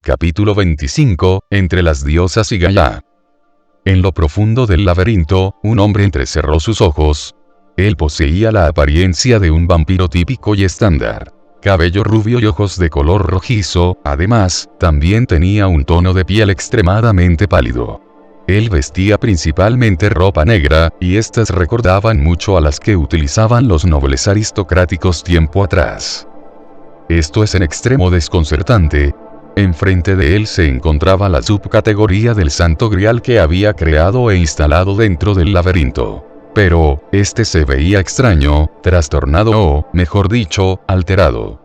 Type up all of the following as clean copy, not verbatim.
Capítulo 25, entre las diosas y Gaia. En lo profundo del laberinto, un hombre entrecerró sus ojos. Él poseía la apariencia de un vampiro típico y estándar. Cabello rubio y ojos de color rojizo, además, también tenía un tono de piel extremadamente pálido. Él vestía principalmente ropa negra, y estas recordaban mucho a las que utilizaban los nobles aristocráticos tiempo atrás. Esto es en extremo desconcertante. Enfrente de él se encontraba la subcategoría del Santo Grial que había creado e instalado dentro del laberinto. Pero, este se veía extraño, trastornado o, mejor dicho, alterado.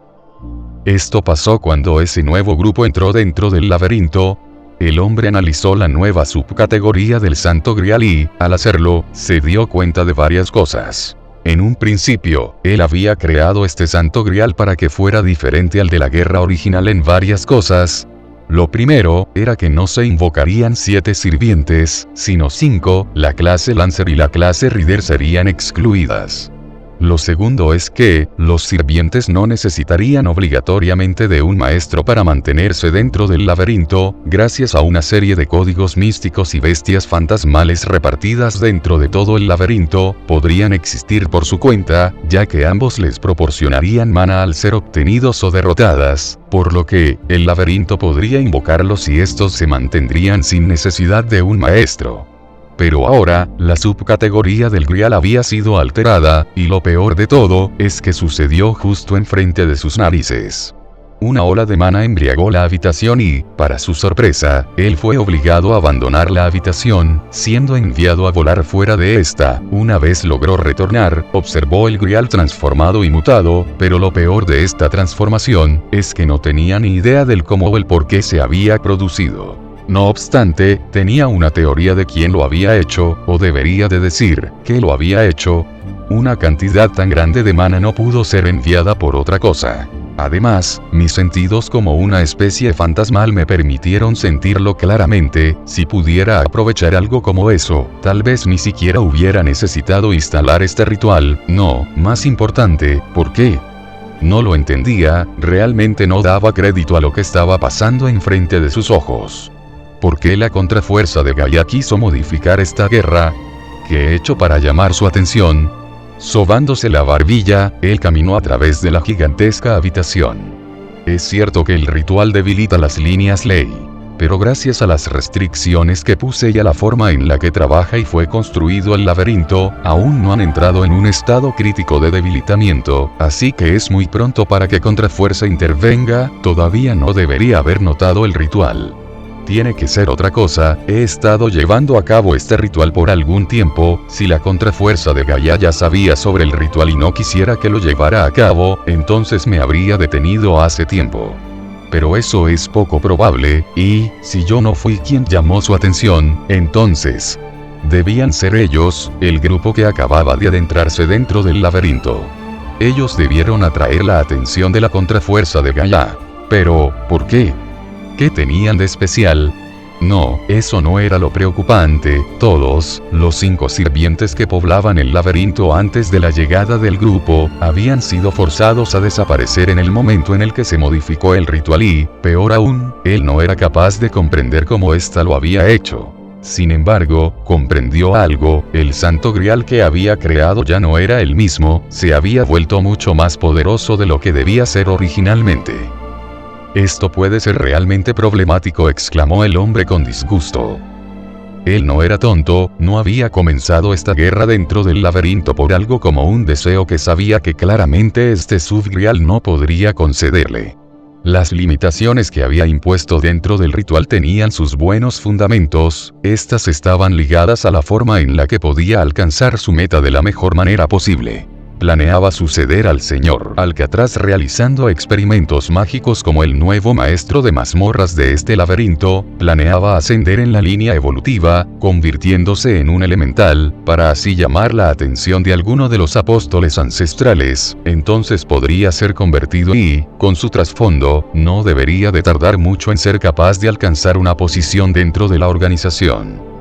Esto pasó cuando ese nuevo grupo entró dentro del laberinto. El hombre analizó la nueva subcategoría del Santo Grial y, al hacerlo, se dio cuenta de varias cosas. En un principio, él había creado este Santo Grial para que fuera diferente al de la guerra original en varias cosas. Lo primero, era que no se invocarían 7 sirvientes, sino 5, la clase Lancer y la clase Rider serían excluidas. Lo segundo es que, los sirvientes no necesitarían obligatoriamente de un maestro para mantenerse dentro del laberinto, gracias a una serie de códigos místicos y bestias fantasmales repartidas dentro de todo el laberinto, podrían existir por su cuenta, ya que ambos les proporcionarían mana al ser obtenidos o derrotadas, por lo que, el laberinto podría invocarlos y estos se mantendrían sin necesidad de un maestro. Pero ahora, la subcategoría del Grial había sido alterada, y lo peor de todo, es que sucedió justo enfrente de sus narices. Una ola de mana embriagó la habitación y, para su sorpresa, él fue obligado a abandonar la habitación, siendo enviado a volar fuera de esta. Una vez logró retornar, observó el Grial transformado y mutado, pero lo peor de esta transformación, es que no tenía ni idea del cómo o el por qué se había producido. No obstante, tenía una teoría de quién lo había hecho, o debería de decir, que lo había hecho. Una cantidad tan grande de mana no pudo ser enviada por otra cosa. Además, mis sentidos como una especie fantasmal me permitieron sentirlo claramente. Si pudiera aprovechar algo como eso, tal vez ni siquiera hubiera necesitado instalar este ritual. No, más importante, ¿por qué? No lo entendía, realmente no daba crédito a lo que estaba pasando enfrente de sus ojos. ¿Por qué la contrafuerza de Gaia quiso modificar esta guerra? ¿Qué he hecho para llamar su atención? Sobándose la barbilla, él caminó a través de la gigantesca habitación. Es cierto que el ritual debilita las líneas ley, pero gracias a las restricciones que puse y a la forma en la que trabaja y fue construido el laberinto, aún no han entrado en un estado crítico de debilitamiento, así que es muy pronto para que contrafuerza intervenga. Todavía no debería haber notado el ritual. Tiene que ser otra cosa. He estado llevando a cabo este ritual por algún tiempo. Si la contrafuerza de Gaia ya sabía sobre el ritual y no quisiera que lo llevara a cabo, entonces me habría detenido hace tiempo. Pero eso es poco probable, y, si yo no fui quien llamó su atención, entonces debían ser ellos, el grupo que acababa de adentrarse dentro del laberinto. Ellos debieron atraer la atención de la contrafuerza de Gaia. Pero, ¿por qué? ¿Qué tenían de especial? No, eso no era lo preocupante. Todos, los 5 sirvientes que poblaban el laberinto antes de la llegada del grupo, habían sido forzados a desaparecer en el momento en el que se modificó el ritual y, peor aún, él no era capaz de comprender cómo ésta lo había hecho. Sin embargo, comprendió algo. El Santo Grial que había creado ya no era el mismo, se había vuelto mucho más poderoso de lo que debía ser originalmente. Esto puede ser realmente problemático, exclamó el hombre con disgusto. Él no era tonto, no había comenzado esta guerra dentro del laberinto por algo como un deseo que sabía que claramente este subgrial no podría concederle. Las limitaciones que había impuesto dentro del ritual tenían sus buenos fundamentos, estas estaban ligadas a la forma en la que podía alcanzar su meta de la mejor manera posible. Planeaba suceder al señor Alcatraz realizando experimentos mágicos como el nuevo maestro de mazmorras de este laberinto. Planeaba ascender en la línea evolutiva, convirtiéndose en un elemental, para así llamar la atención de alguno de los apóstoles ancestrales. Entonces podría ser convertido y, con su trasfondo, no debería de tardar mucho en ser capaz de alcanzar una posición dentro de la organización.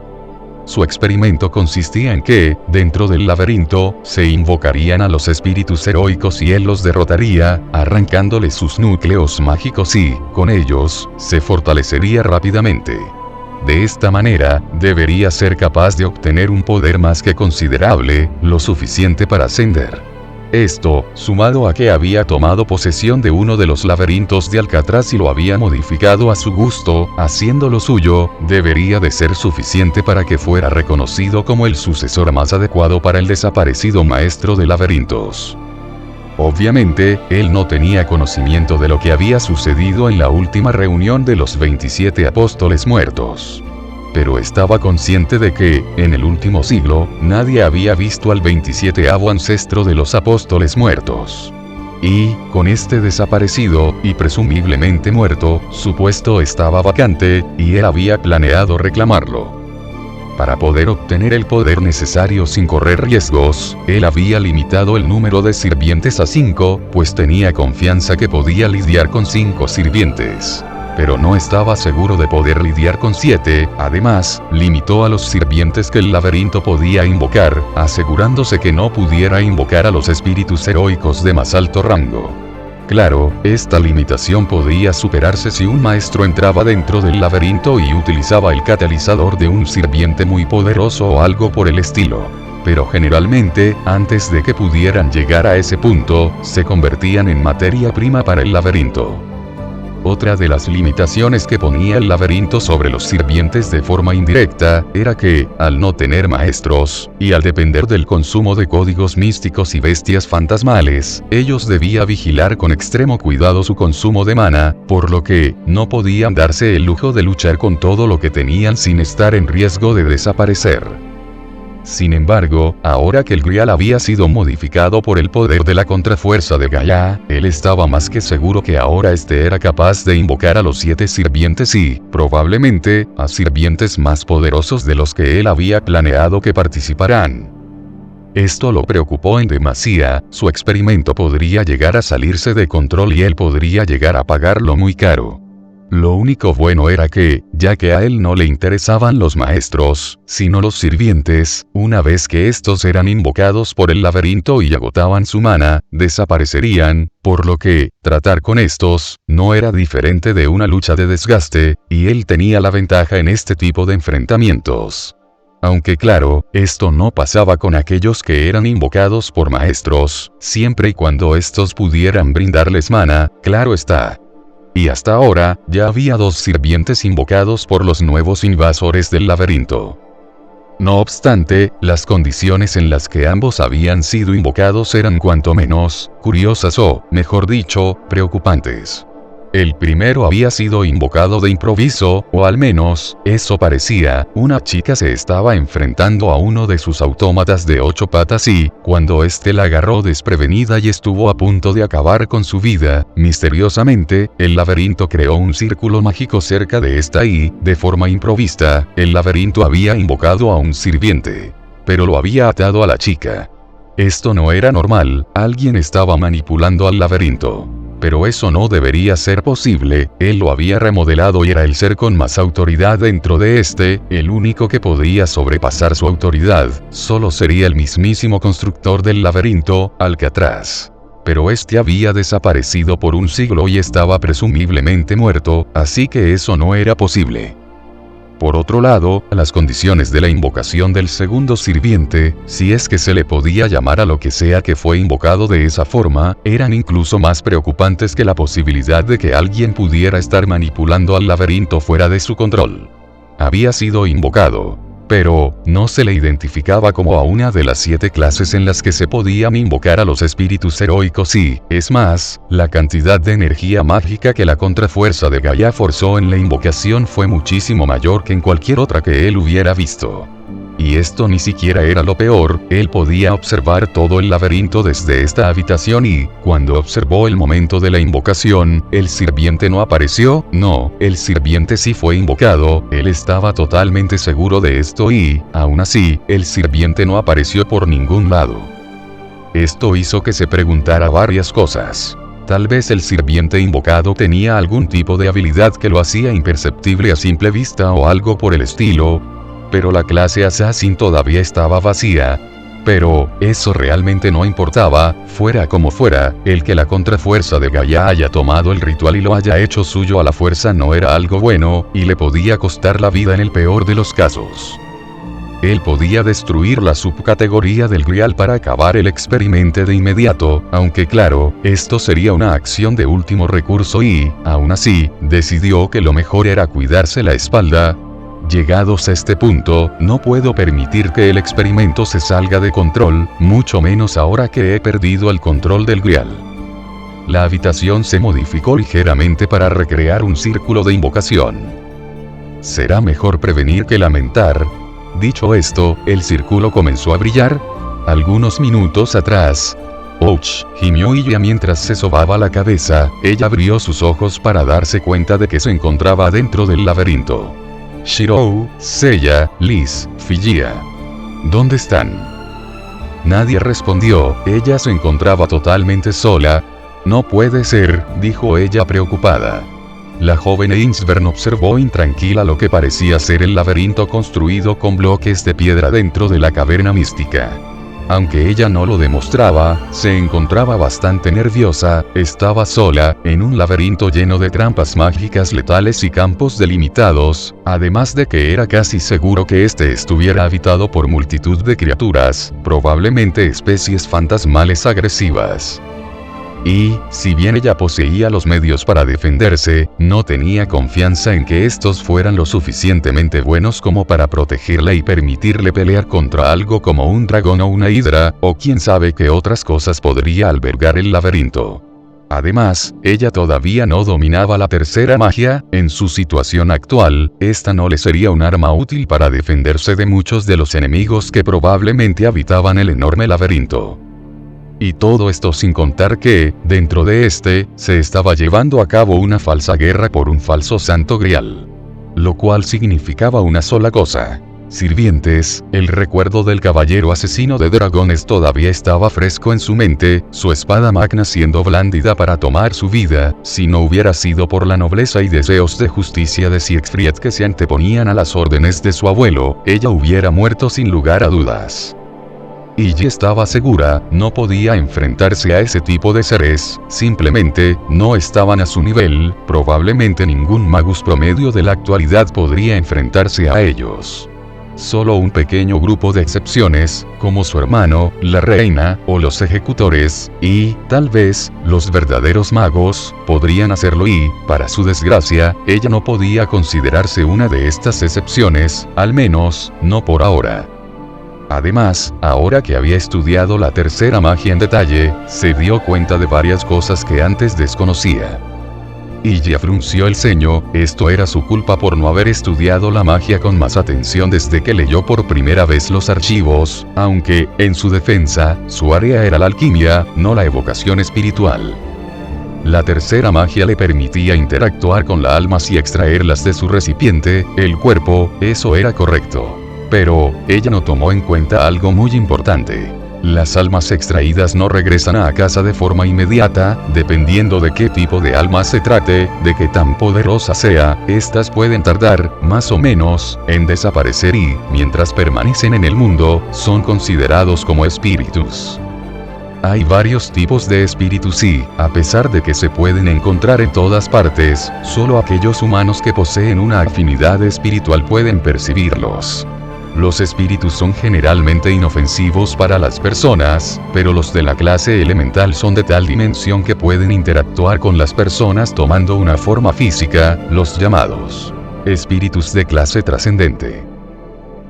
Su experimento consistía en que, dentro del laberinto, se invocarían a los espíritus heroicos y él los derrotaría, arrancándoles sus núcleos mágicos y, con ellos, se fortalecería rápidamente. De esta manera, debería ser capaz de obtener un poder más que considerable, lo suficiente para ascender. Esto, sumado a que había tomado posesión de uno de los laberintos de Alcatraz y lo había modificado a su gusto, haciéndolo suyo, debería de ser suficiente para que fuera reconocido como el sucesor más adecuado para el desaparecido maestro de laberintos. Obviamente, él no tenía conocimiento de lo que había sucedido en la última reunión de los 27 apóstoles muertos. Pero estaba consciente de que, en el último siglo, nadie había visto al 27avo ancestro de los apóstoles muertos. Y, con este desaparecido, y presumiblemente muerto, su puesto estaba vacante, y él había planeado reclamarlo. Para poder obtener el poder necesario sin correr riesgos, él había limitado el número de sirvientes a 5, pues tenía confianza que podía lidiar con 5 sirvientes. Pero no estaba seguro de poder lidiar con 7, además, limitó a los sirvientes que el laberinto podía invocar, asegurándose que no pudiera invocar a los espíritus heroicos de más alto rango. Claro, esta limitación podía superarse si un maestro entraba dentro del laberinto y utilizaba el catalizador de un sirviente muy poderoso o algo por el estilo. Pero generalmente, antes de que pudieran llegar a ese punto, se convertían en materia prima para el laberinto. Otra de las limitaciones que ponía el laberinto sobre los sirvientes de forma indirecta, era que, al no tener maestros, y al depender del consumo de códigos místicos y bestias fantasmales, ellos debían vigilar con extremo cuidado su consumo de mana, por lo que, no podían darse el lujo de luchar con todo lo que tenían sin estar en riesgo de desaparecer. Sin embargo, ahora que el Grial había sido modificado por el poder de la contrafuerza de Gaia, él estaba más que seguro que ahora este era capaz de invocar a los 7 sirvientes y, probablemente, a sirvientes más poderosos de los que él había planeado que participarán. Esto lo preocupó en demasía, su experimento podría llegar a salirse de control y él podría llegar a pagarlo muy caro. Lo único bueno era que, ya que a él no le interesaban los maestros, sino los sirvientes, una vez que estos eran invocados por el laberinto y agotaban su mana, desaparecerían, por lo que, tratar con estos, no era diferente de una lucha de desgaste, y él tenía la ventaja en este tipo de enfrentamientos. Aunque claro, esto no pasaba con aquellos que eran invocados por maestros, siempre y cuando estos pudieran brindarles mana, claro está. Y hasta ahora, ya había 2 sirvientes invocados por los nuevos invasores del laberinto. No obstante, las condiciones en las que ambos habían sido invocados eran cuanto menos curiosas o, mejor dicho, preocupantes. El primero había sido invocado de improviso, o al menos, eso parecía. Una chica se estaba enfrentando a uno de sus autómatas de 8 patas y, cuando este la agarró desprevenida y estuvo a punto de acabar con su vida, misteriosamente, el laberinto creó un círculo mágico cerca de esta y, de forma improvista, el laberinto había invocado a un sirviente. Pero lo había atado a la chica. Esto no era normal, alguien estaba manipulando al laberinto. Pero eso no debería ser posible, él lo había remodelado y era el ser con más autoridad dentro de este, el único que podría sobrepasar su autoridad, solo sería el mismísimo constructor del laberinto, Alcatraz. Pero este había desaparecido por un siglo y estaba presumiblemente muerto, así que eso no era posible. Por otro lado, las condiciones de la invocación del segundo sirviente, si es que se le podía llamar a lo que sea que fue invocado de esa forma, eran incluso más preocupantes que la posibilidad de que alguien pudiera estar manipulando al laberinto fuera de su control. Había sido invocado, pero no se le identificaba como a una de las 7 clases en las que se podían invocar a los espíritus heroicos y, es más, la cantidad de energía mágica que la contrafuerza de Gaia forzó en la invocación fue muchísimo mayor que en cualquier otra que él hubiera visto. Y esto ni siquiera era lo peor, él podía observar todo el laberinto desde esta habitación y, cuando observó el momento de la invocación, el sirviente no apareció, no, el sirviente sí fue invocado, él estaba totalmente seguro de esto y, aún así, el sirviente no apareció por ningún lado. Esto hizo que se preguntara varias cosas. Tal vez el sirviente invocado tenía algún tipo de habilidad que lo hacía imperceptible a simple vista o algo por el estilo. pero la clase Assassin todavía estaba vacía. Pero, eso realmente no importaba, fuera como fuera, el que la contrafuerza de Gaia haya tomado el ritual y lo haya hecho suyo a la fuerza no era algo bueno, y le podía costar la vida en el peor de los casos. Él podía destruir la subcategoría del Grial para acabar el experimento de inmediato, aunque claro, esto sería una acción de último recurso y, aún así, decidió que lo mejor era cuidarse la espalda. Llegados a este punto, no puedo permitir que el experimento se salga de control, mucho menos ahora que he perdido el control del Grial. La habitación se modificó ligeramente para recrear un círculo de invocación. Será mejor prevenir que lamentar. Dicho esto, el círculo comenzó a brillar. Algunos minutos atrás. ¡Ouch!, gimió Iya mientras se sobaba la cabeza. Ella abrió sus ojos para darse cuenta de que se encontraba dentro del laberinto. Shirou, Seiya, Liz, Figia. ¿Dónde están? Nadie respondió, ella se encontraba totalmente sola. No puede ser, dijo ella preocupada. La joven Ainsburn observó intranquila lo que parecía ser el laberinto construido con bloques de piedra dentro de la caverna mística. Aunque ella no lo demostraba, se encontraba bastante nerviosa, estaba sola, en un laberinto lleno de trampas mágicas letales y campos delimitados, además de que era casi seguro que este estuviera habitado por multitud de criaturas, probablemente especies fantasmales agresivas. Y, si bien ella poseía los medios para defenderse, no tenía confianza en que estos fueran lo suficientemente buenos como para protegerla y permitirle pelear contra algo como un dragón o una hidra, o quién sabe qué otras cosas podría albergar el laberinto. Además, ella todavía no dominaba la tercera magia. En su situación actual, esta no le sería un arma útil para defenderse de muchos de los enemigos que probablemente habitaban el enorme laberinto. Y todo esto sin contar que, dentro de este, se estaba llevando a cabo una falsa guerra por un falso santo grial. Lo cual significaba una sola cosa. Sirvientes, el recuerdo del caballero asesino de dragones todavía estaba fresco en su mente, su espada magna siendo blandida para tomar su vida, si no hubiera sido por la nobleza y deseos de justicia de Siegfried que se anteponían a las órdenes de su abuelo, ella hubiera muerto sin lugar a dudas. Ella estaba segura, no podía enfrentarse a ese tipo de seres, simplemente, no estaban a su nivel, probablemente ningún magus promedio de la actualidad podría enfrentarse a ellos. Solo un pequeño grupo de excepciones, como su hermano, la reina, o los ejecutores, y, tal vez, los verdaderos magos, podrían hacerlo y, para su desgracia, ella no podía considerarse una de estas excepciones, al menos, no por ahora. Además, ahora que había estudiado la tercera magia en detalle, se dio cuenta de varias cosas que antes desconocía. Ella frunció el ceño, esto era su culpa por no haber estudiado la magia con más atención desde que leyó por primera vez los archivos, aunque, en su defensa, su área era la alquimia, no la evocación espiritual. La tercera magia le permitía interactuar con las almas y extraerlas de su recipiente, el cuerpo, eso era correcto. Pero, ella no tomó en cuenta algo muy importante. Las almas extraídas no regresan a casa de forma inmediata, dependiendo de qué tipo de alma se trate, de qué tan poderosa sea, estas pueden tardar, más o menos, en desaparecer y, mientras permanecen en el mundo, son considerados como espíritus. Hay varios tipos de espíritus y, a pesar de que se pueden encontrar en todas partes, solo aquellos humanos que poseen una afinidad espiritual pueden percibirlos. Los espíritus son generalmente inofensivos para las personas, pero los de la clase elemental son de tal dimensión que pueden interactuar con las personas tomando una forma física, los llamados espíritus de clase trascendente.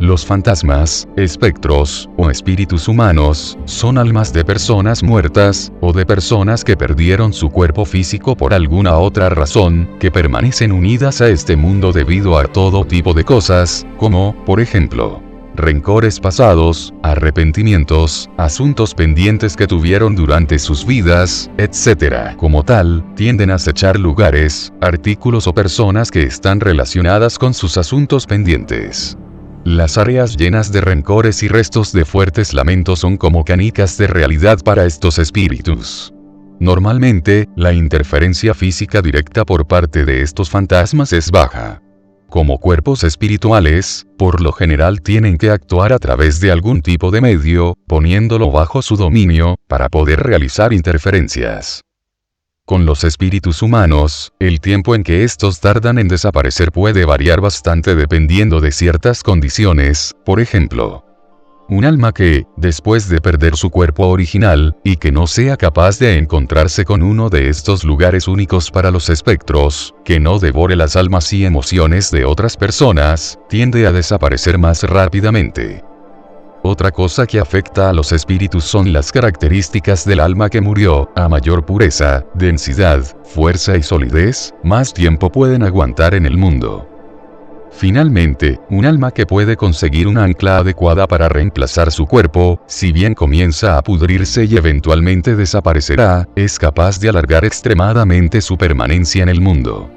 Los fantasmas, espectros, o espíritus humanos, son almas de personas muertas, o de personas que perdieron su cuerpo físico por alguna otra razón, que permanecen unidas a este mundo debido a todo tipo de cosas, como, por ejemplo, rencores pasados, arrepentimientos, asuntos pendientes que tuvieron durante sus vidas, etc. Como tal, tienden a acechar lugares, artículos o personas que están relacionadas con sus asuntos pendientes. Las áreas llenas de rencores y restos de fuertes lamentos son como canicas de realidad para estos espíritus. Normalmente, la interferencia física directa por parte de estos fantasmas es baja. Como cuerpos espirituales, por lo general tienen que actuar a través de algún tipo de medio, poniéndolo bajo su dominio, para poder realizar interferencias. Con los espíritus humanos, el tiempo en que estos tardan en desaparecer puede variar bastante dependiendo de ciertas condiciones. Por ejemplo, un alma que, después de perder su cuerpo original, y que no sea capaz de encontrarse con uno de estos lugares únicos para los espectros, que no devore las almas y emociones de otras personas, tiende a desaparecer más rápidamente. Otra cosa que afecta a los espíritus son las características del alma que murió. A mayor pureza, densidad, fuerza y solidez, más tiempo pueden aguantar en el mundo. Finalmente, un alma que puede conseguir una ancla adecuada para reemplazar su cuerpo, si bien comienza a pudrirse y eventualmente desaparecerá, es capaz de alargar extremadamente su permanencia en el mundo.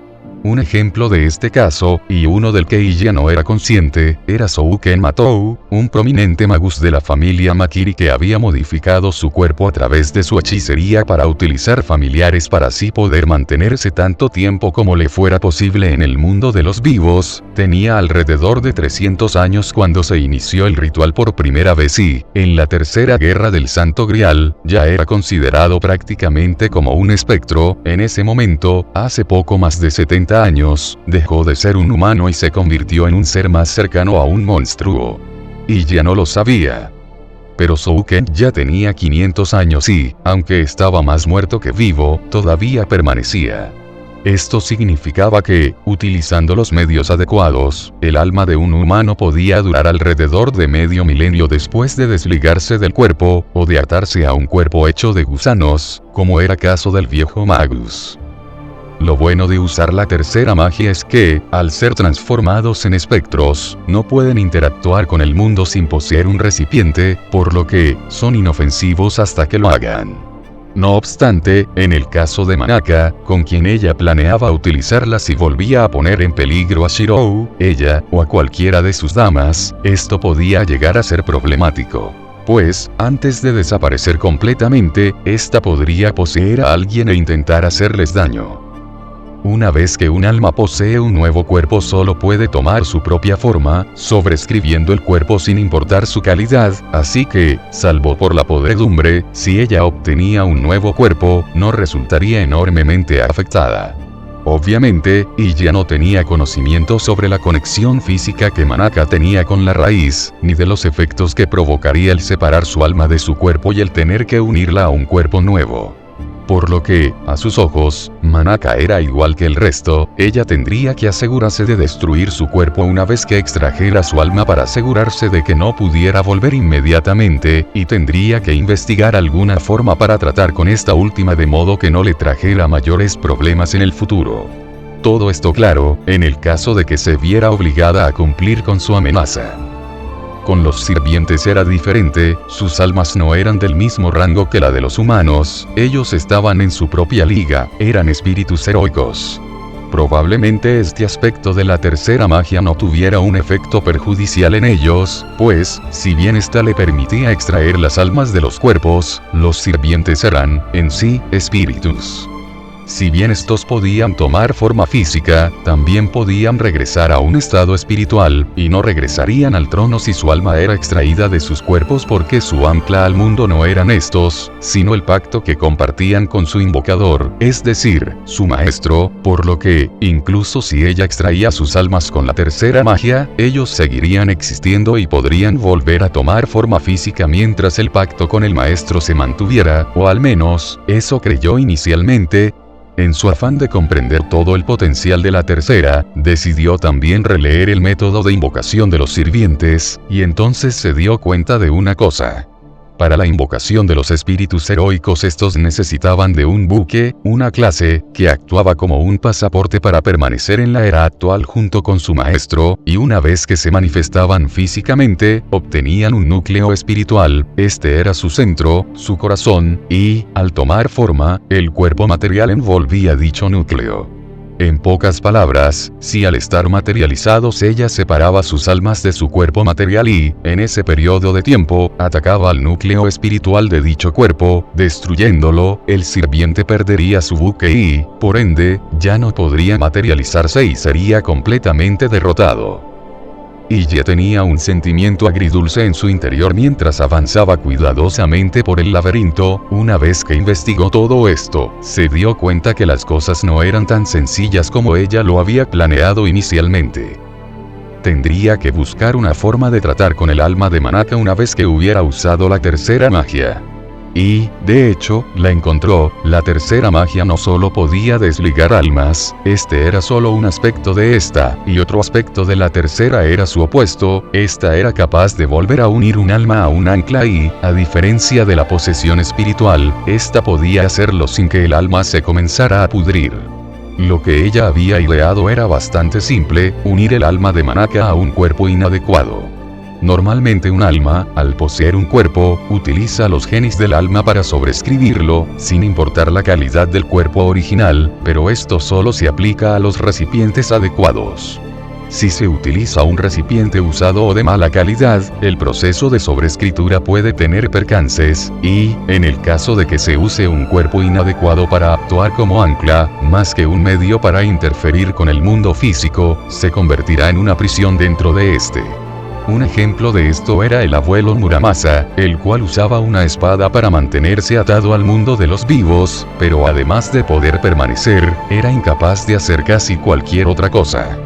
Un ejemplo de este caso, y uno del que ella no era consciente, era Souken Matou, un prominente magus de la familia Makiri que había modificado su cuerpo a través de su hechicería para utilizar familiares para así poder mantenerse tanto tiempo como le fuera posible en el mundo de los vivos. Tenía alrededor de 300 años cuando se inició el ritual por primera vez y, en la Tercera Guerra del Santo Grial, ya era considerado prácticamente como un espectro. En ese momento, hace poco más de 70 años, dejó de ser un humano y se convirtió en un ser más cercano a un monstruo. Y ya no lo sabía. Pero Souken ya tenía 500 años y, aunque estaba más muerto que vivo, todavía permanecía. Esto significaba que, utilizando los medios adecuados, el alma de un humano podía durar alrededor de medio milenio después de desligarse del cuerpo, o de atarse a un cuerpo hecho de gusanos, como era caso del viejo Magus. Lo bueno de usar la tercera magia es que, al ser transformados en espectros, no pueden interactuar con el mundo sin poseer un recipiente, por lo que, son inofensivos hasta que lo hagan. No obstante, en el caso de Manaka, con quien ella planeaba utilizarla si volvía a poner en peligro a Shirou, ella, o a cualquiera de sus damas, esto podía llegar a ser problemático. Pues, antes de desaparecer completamente, esta podría poseer a alguien e intentar hacerles daño. Una vez que un alma posee un nuevo cuerpo solo puede tomar su propia forma, sobreescribiendo el cuerpo sin importar su calidad, así que, salvo por la podredumbre, si ella obtenía un nuevo cuerpo, no resultaría enormemente afectada. Obviamente, ella no tenía conocimiento sobre la conexión física que Manaka tenía con la raíz, ni de los efectos que provocaría el separar su alma de su cuerpo y el tener que unirla a un cuerpo nuevo. Por lo que, a sus ojos, Manaka era igual que el resto. Ella tendría que asegurarse de destruir su cuerpo una vez que extrajera su alma para asegurarse de que no pudiera volver inmediatamente, y tendría que investigar alguna forma para tratar con esta última de modo que no le trajera mayores problemas en el futuro. Todo esto claro, en el caso de que se viera obligada a cumplir con su amenaza. Con los sirvientes era diferente, sus almas no eran del mismo rango que la de los humanos, ellos estaban en su propia liga, eran espíritus heroicos. Probablemente este aspecto de la tercera magia no tuviera un efecto perjudicial en ellos, pues, si bien esta le permitía extraer las almas de los cuerpos, los sirvientes eran, en sí, espíritus. Si bien estos podían tomar forma física, también podían regresar a un estado espiritual, y no regresarían al trono si su alma era extraída de sus cuerpos porque su ancla al mundo no eran estos, sino el pacto que compartían con su invocador, es decir, su maestro, por lo que, incluso si ella extraía sus almas con la tercera magia, ellos seguirían existiendo y podrían volver a tomar forma física mientras el pacto con el maestro se mantuviera, o al menos, eso creyó inicialmente. En su afán de comprender todo el potencial de la tercera, decidió también releer el método de invocación de los sirvientes, y entonces se dio cuenta de una cosa. Para la invocación de los espíritus heroicos estos necesitaban de un buque, una clase, que actuaba como un pasaporte para permanecer en la era actual junto con su maestro, y una vez que se manifestaban físicamente, obtenían un núcleo espiritual, este era su centro, su corazón, y, al tomar forma, el cuerpo material envolvía dicho núcleo. En pocas palabras, si al estar materializados ella separaba sus almas de su cuerpo material y, en ese periodo de tiempo, atacaba al núcleo espiritual de dicho cuerpo, destruyéndolo, el sirviente perdería su buque y, por ende, ya no podría materializarse y sería completamente derrotado. Y ya tenía un sentimiento agridulce en su interior mientras avanzaba cuidadosamente por el laberinto. Una vez que investigó todo esto, se dio cuenta que las cosas no eran tan sencillas como ella lo había planeado inicialmente. Tendría que buscar una forma de tratar con el alma de Manaka una vez que hubiera usado la tercera magia. Y, de hecho, la encontró. La tercera magia no solo podía desligar almas, este era solo un aspecto de esta, y otro aspecto de la tercera era su opuesto. Esta era capaz de volver a unir un alma a un ancla y, a diferencia de la posesión espiritual, esta podía hacerlo sin que el alma se comenzara a pudrir. Lo que ella había ideado era bastante simple: unir el alma de Manaka a un cuerpo inadecuado. Normalmente un alma, al poseer un cuerpo, utiliza los genes del alma para sobreescribirlo, sin importar la calidad del cuerpo original, pero esto solo se aplica a los recipientes adecuados. Si se utiliza un recipiente usado o de mala calidad, el proceso de sobreescritura puede tener percances, y, en el caso de que se use un cuerpo inadecuado para actuar como ancla, más que un medio para interferir con el mundo físico, se convertirá en una prisión dentro de este. Un ejemplo de esto era el abuelo Muramasa, el cual usaba una espada para mantenerse atado al mundo de los vivos, pero además de poder permanecer, era incapaz de hacer casi cualquier otra cosa.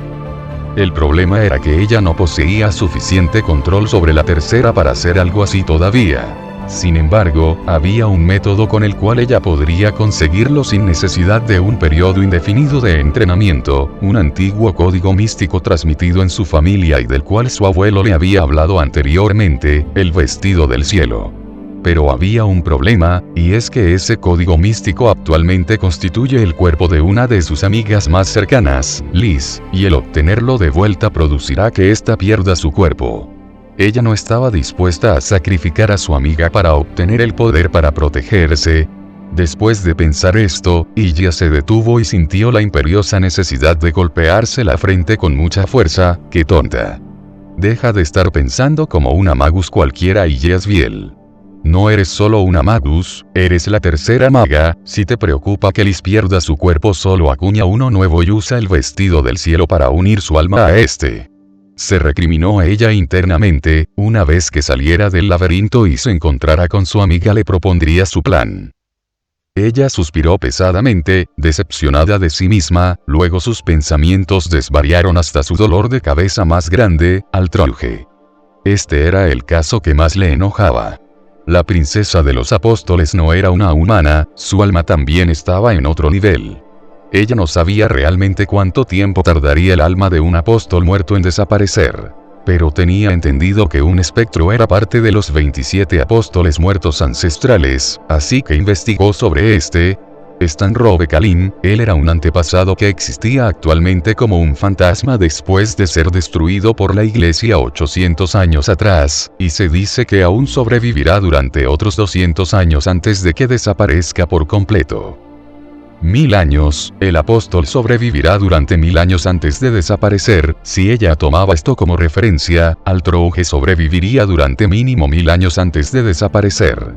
El problema era que ella no poseía suficiente control sobre la tercera para hacer algo así todavía. Sin embargo, había un método con el cual ella podría conseguirlo sin necesidad de un periodo indefinido de entrenamiento, un antiguo código místico transmitido en su familia y del cual su abuelo le había hablado anteriormente: el vestido del cielo. Pero había un problema, y es que ese código místico actualmente constituye el cuerpo de una de sus amigas más cercanas, Liz, y el obtenerlo de vuelta producirá que ésta pierda su cuerpo. Ella no estaba dispuesta a sacrificar a su amiga para obtener el poder para protegerse. Después de pensar esto, ella se detuvo y sintió la imperiosa necesidad de golpearse la frente con mucha fuerza. ¡Qué tonta! Deja de estar pensando como una magus cualquiera y Yasbiel. No eres solo una magus, eres la tercera maga. Si te preocupa que Liz pierda su cuerpo, solo acuña uno nuevo y usa el vestido del cielo para unir su alma a este. Se recriminó a ella internamente. Una vez que saliera del laberinto y se encontrara con su amiga, le propondría su plan. Ella suspiró pesadamente, decepcionada de sí misma. Luego sus pensamientos desvariaron hasta su dolor de cabeza más grande, Altrouje. Este era el caso que más le enojaba. La princesa de los apóstoles no era una humana, su alma también estaba en otro nivel. Ella no sabía realmente cuánto tiempo tardaría el alma de un apóstol muerto en desaparecer. Pero tenía entendido que un espectro era parte de los 27 apóstoles muertos ancestrales, así que investigó sobre este. Stanrobe Kalim, él era un antepasado que existía actualmente como un fantasma después de ser destruido por la iglesia 800 años atrás, y se dice que aún sobrevivirá durante otros 200 años antes de que desaparezca por completo. 1000 años, el apóstol sobrevivirá durante 1000 años antes de desaparecer. Si ella tomaba esto como referencia, Altrouje sobreviviría durante mínimo 1000 años antes de desaparecer.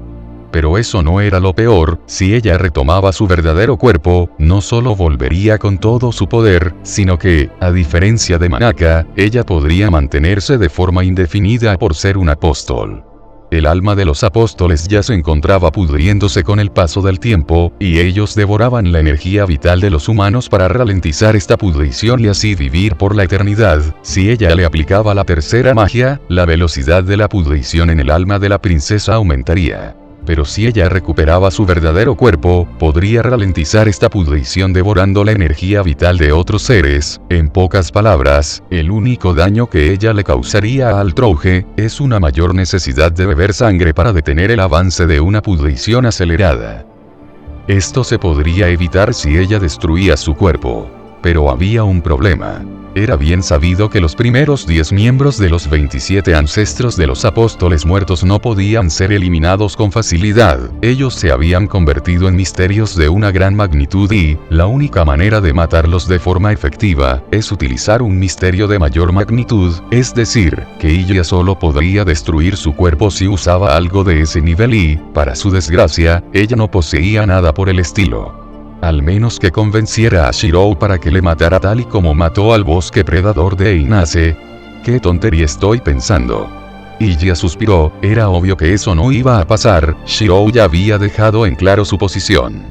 Pero eso no era lo peor: si ella retomaba su verdadero cuerpo, no solo volvería con todo su poder, sino que, a diferencia de Manaka, ella podría mantenerse de forma indefinida por ser un apóstol. El alma de los apóstoles ya se encontraba pudriéndose con el paso del tiempo, y ellos devoraban la energía vital de los humanos para ralentizar esta pudrición y así vivir por la eternidad. Si ella le aplicaba la tercera magia, la velocidad de la pudrición en el alma de la princesa aumentaría. Pero si ella recuperaba su verdadero cuerpo, podría ralentizar esta pudrición devorando la energía vital de otros seres. En pocas palabras, el único daño que ella le causaría a Altrouje es una mayor necesidad de beber sangre para detener el avance de una pudrición acelerada. Esto se podría evitar si ella destruía su cuerpo. Pero había un problema. Era bien sabido que los primeros 10 miembros de los 27 ancestros de los apóstoles muertos no podían ser eliminados con facilidad. Ellos se habían convertido en misterios de una gran magnitud y, la única manera de matarlos de forma efectiva, es utilizar un misterio de mayor magnitud, es decir, que ella solo podría destruir su cuerpo si usaba algo de ese nivel y, para su desgracia, ella no poseía nada por el estilo. Al menos que convenciera a Shirou para que le matara tal y como mató al bosque predador de Einase. ¿Qué tontería estoy pensando? Ella suspiró, era obvio que eso no iba a pasar, Shirou ya había dejado en claro su posición.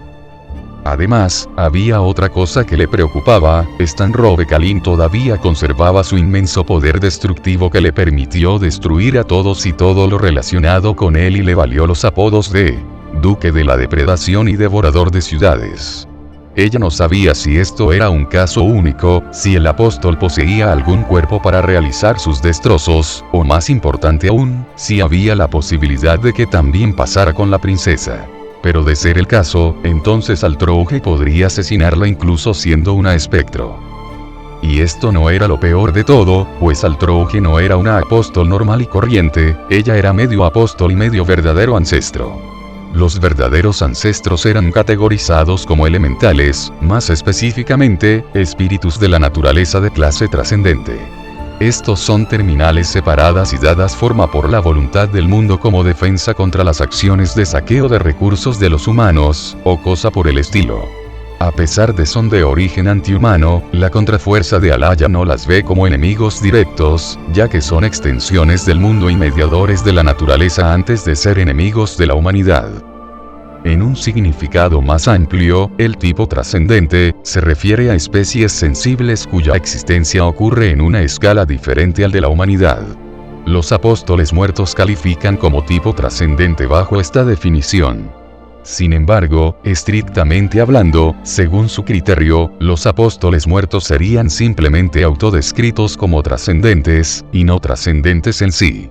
Además, había otra cosa que le preocupaba, Stan Robekalin todavía conservaba su inmenso poder destructivo que le permitió destruir a todos y todo lo relacionado con él y le valió los apodos de Duque de la Depredación y Devorador de Ciudades. Ella no sabía si esto era un caso único, si el apóstol poseía algún cuerpo para realizar sus destrozos, o más importante aún, si había la posibilidad de que también pasara con la princesa. Pero de ser el caso, entonces Altrouje podría asesinarla incluso siendo una espectro. Y esto no era lo peor de todo, pues Altrouje no era una apóstol normal y corriente, ella era medio apóstol y medio verdadero ancestro. Los verdaderos ancestros eran categorizados como elementales, más específicamente, espíritus de la naturaleza de clase trascendente. Estos son terminales separadas y dadas forma por la voluntad del mundo como defensa contra las acciones de saqueo de recursos de los humanos, o cosa por el estilo. A pesar de son de origen antihumano, la contrafuerza de Alaya no las ve como enemigos directos, ya que son extensiones del mundo y mediadores de la naturaleza antes de ser enemigos de la humanidad. En un significado más amplio, el tipo trascendente se refiere a especies sensibles cuya existencia ocurre en una escala diferente al de la humanidad. Los apóstoles muertos califican como tipo trascendente bajo esta definición. Sin embargo, estrictamente hablando, según su criterio, los apóstoles muertos serían simplemente autodescritos como trascendentes, y no trascendentes en sí.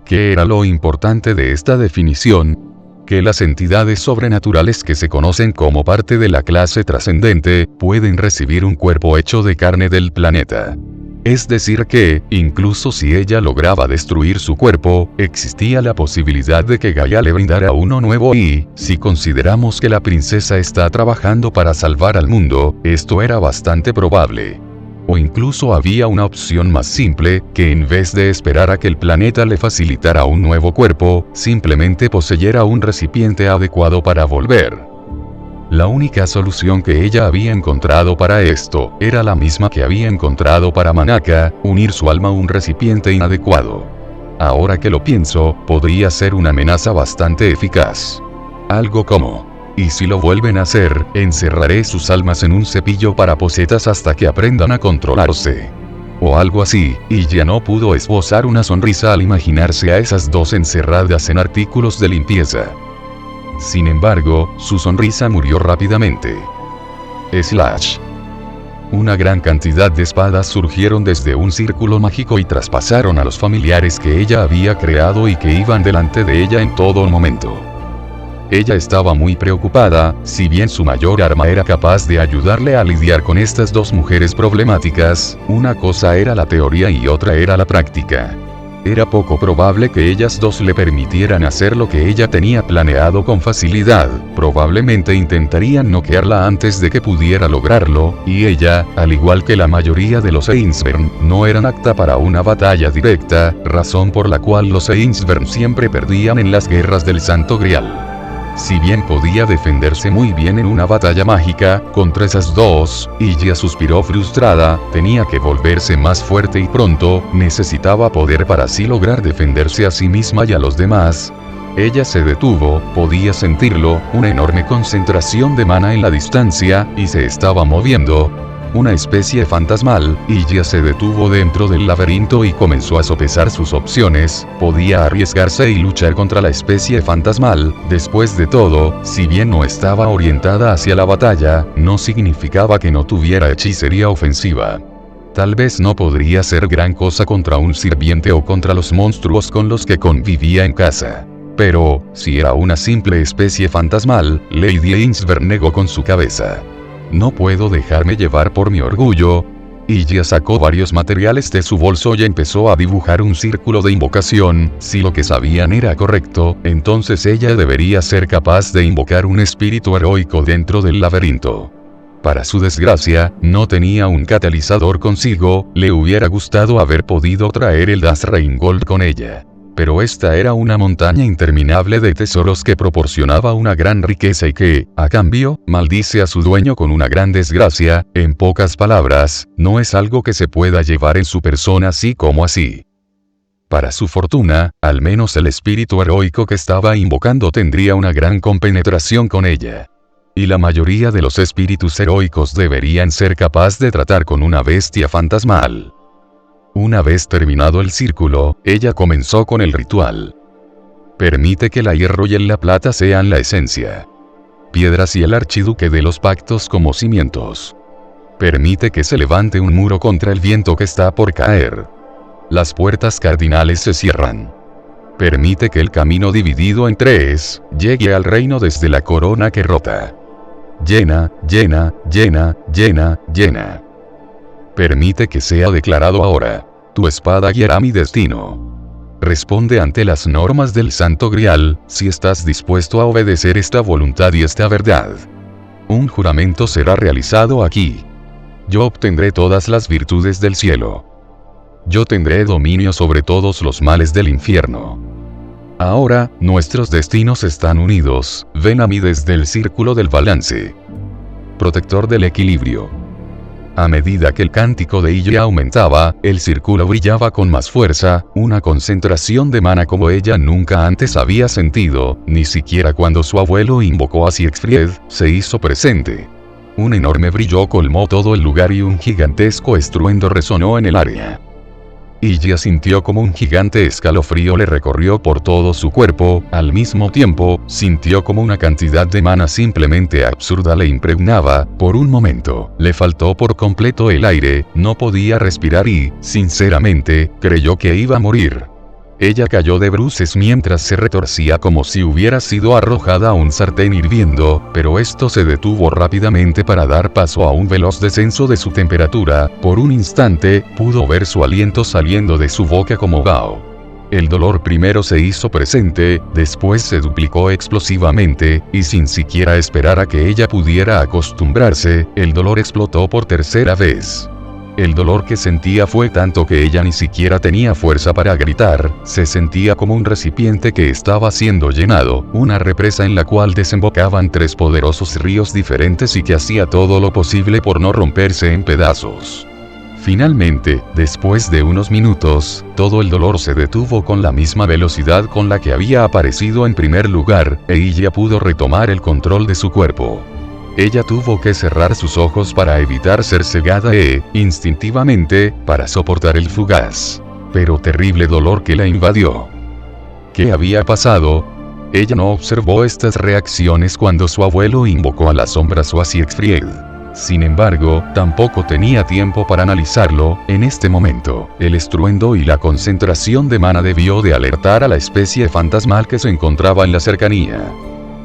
¿Qué era lo importante de esta definición? Que las entidades sobrenaturales que se conocen como parte de la clase trascendente, pueden recibir un cuerpo hecho de carne del planeta. Es decir que, incluso si ella lograba destruir su cuerpo, existía la posibilidad de que Gaia le brindara uno nuevo y, si consideramos que la princesa está trabajando para salvar al mundo, esto era bastante probable. O incluso había una opción más simple, que en vez de esperar a que el planeta le facilitara un nuevo cuerpo, simplemente poseyera un recipiente adecuado para volver. La única solución que ella había encontrado para esto, era la misma que había encontrado para Manaka, unir su alma a un recipiente inadecuado. Ahora que lo pienso, podría ser una amenaza bastante eficaz. Algo como: y si lo vuelven a hacer, encerraré sus almas en un cepillo para posetas hasta que aprendan a controlarse. O algo así, y ya no pudo esbozar una sonrisa al imaginarse a esas dos encerradas en artículos de limpieza. Sin embargo, su sonrisa murió rápidamente. Slash. Una gran cantidad de espadas surgieron desde un círculo mágico y traspasaron a los familiares que ella había creado y que iban delante de ella en todo momento. Ella estaba muy preocupada, si bien su mayor arma era capaz de ayudarle a lidiar con estas dos mujeres problemáticas, una cosa era la teoría y otra era la práctica. Era poco probable que ellas dos le permitieran hacer lo que ella tenía planeado con facilidad, probablemente intentarían noquearla antes de que pudiera lograrlo, y ella, al igual que la mayoría de los Ainsburn, no eran apta para una batalla directa, razón por la cual los Ainsburn siempre perdían en las guerras del Santo Grial. Si bien podía defenderse muy bien en una batalla mágica, contra esas dos, ella suspiró frustrada, tenía que volverse más fuerte y pronto, necesitaba poder para así lograr defenderse a sí misma y a los demás. Ella se detuvo, podía sentirlo, una enorme concentración de mana en la distancia, y se estaba moviendo. Una especie fantasmal, y ya se detuvo dentro del laberinto y comenzó a sopesar sus opciones, podía arriesgarse y luchar contra la especie fantasmal, después de todo, si bien no estaba orientada hacia la batalla, no significaba que no tuviera hechicería ofensiva. Tal vez no podría ser gran cosa contra un sirviente o contra los monstruos con los que convivía en casa. Pero, si era una simple especie fantasmal, Lady Ainsburn negó con su cabeza. No puedo dejarme llevar por mi orgullo. Ella sacó varios materiales de su bolso y empezó a dibujar un círculo de invocación. Si lo que sabían era correcto, entonces ella debería ser capaz de invocar un espíritu heroico dentro del laberinto. Para su desgracia, no tenía un catalizador consigo. Le hubiera gustado haber podido traer el Das Reingold con ella. Pero esta era una montaña interminable de tesoros que proporcionaba una gran riqueza y que, a cambio, maldice a su dueño con una gran desgracia. En pocas palabras, no es algo que se pueda llevar en su persona así como así. Para su fortuna, al menos el espíritu heroico que estaba invocando tendría una gran compenetración con ella. Y la mayoría de los espíritus heroicos deberían ser capaces de tratar con una bestia fantasmal. Una vez terminado el círculo, ella comenzó con el ritual. Permite que la hierro y la plata sean la esencia. Piedras y el archiduque de los pactos como cimientos. Permite que se levante un muro contra el viento que está por caer. Las puertas cardinales se cierran. Permite que el camino dividido en tres, llegue al reino desde la corona que rota. Llena, llena, llena, llena, llena. Permite que sea declarado ahora. Tu espada guiará mi destino. Responde ante las normas del Santo Grial, si estás dispuesto a obedecer esta voluntad y esta verdad. Un juramento será realizado aquí. Yo obtendré todas las virtudes del cielo. Yo tendré dominio sobre todos los males del infierno. Ahora, nuestros destinos están unidos. Ven a mí desde el círculo del balance. Protector del equilibrio. A medida que el cántico de ella aumentaba, el círculo brillaba con más fuerza, una concentración de mana como ella nunca antes había sentido, ni siquiera cuando su abuelo invocó a Siegfried, se hizo presente. Un enorme brillo colmó todo el lugar y un gigantesco estruendo resonó en el área. Ella sintió como un gigante escalofrío le recorrió por todo su cuerpo. Al mismo tiempo, sintió como una cantidad de mana simplemente absurda le impregnaba. Por un momento, le faltó por completo el aire, no podía respirar y, sinceramente, creyó que iba a morir. Ella cayó de bruces mientras se retorcía como si hubiera sido arrojada a un sartén hirviendo, pero esto se detuvo rápidamente para dar paso a un veloz descenso de su temperatura. Por un instante, pudo ver su aliento saliendo de su boca como vaho. El dolor primero se hizo presente, después se duplicó explosivamente, y sin siquiera esperar a que ella pudiera acostumbrarse, el dolor explotó por tercera vez. El dolor que sentía fue tanto que ella ni siquiera tenía fuerza para gritar, se sentía como un recipiente que estaba siendo llenado, una represa en la cual desembocaban tres poderosos ríos diferentes y que hacía todo lo posible por no romperse en pedazos. Finalmente, después de unos minutos, todo el dolor se detuvo con la misma velocidad con la que había aparecido en primer lugar, e ella pudo retomar el control de su cuerpo. Ella tuvo que cerrar sus ojos para evitar ser cegada instintivamente, para soportar el fugaz, pero terrible dolor que la invadió. ¿Qué había pasado? Ella no observó estas reacciones cuando su abuelo invocó a las sombras o a Siegfried. Sin embargo, tampoco tenía tiempo para analizarlo. En este momento, el estruendo y la concentración de mana debió de alertar a la especie fantasmal que se encontraba en la cercanía.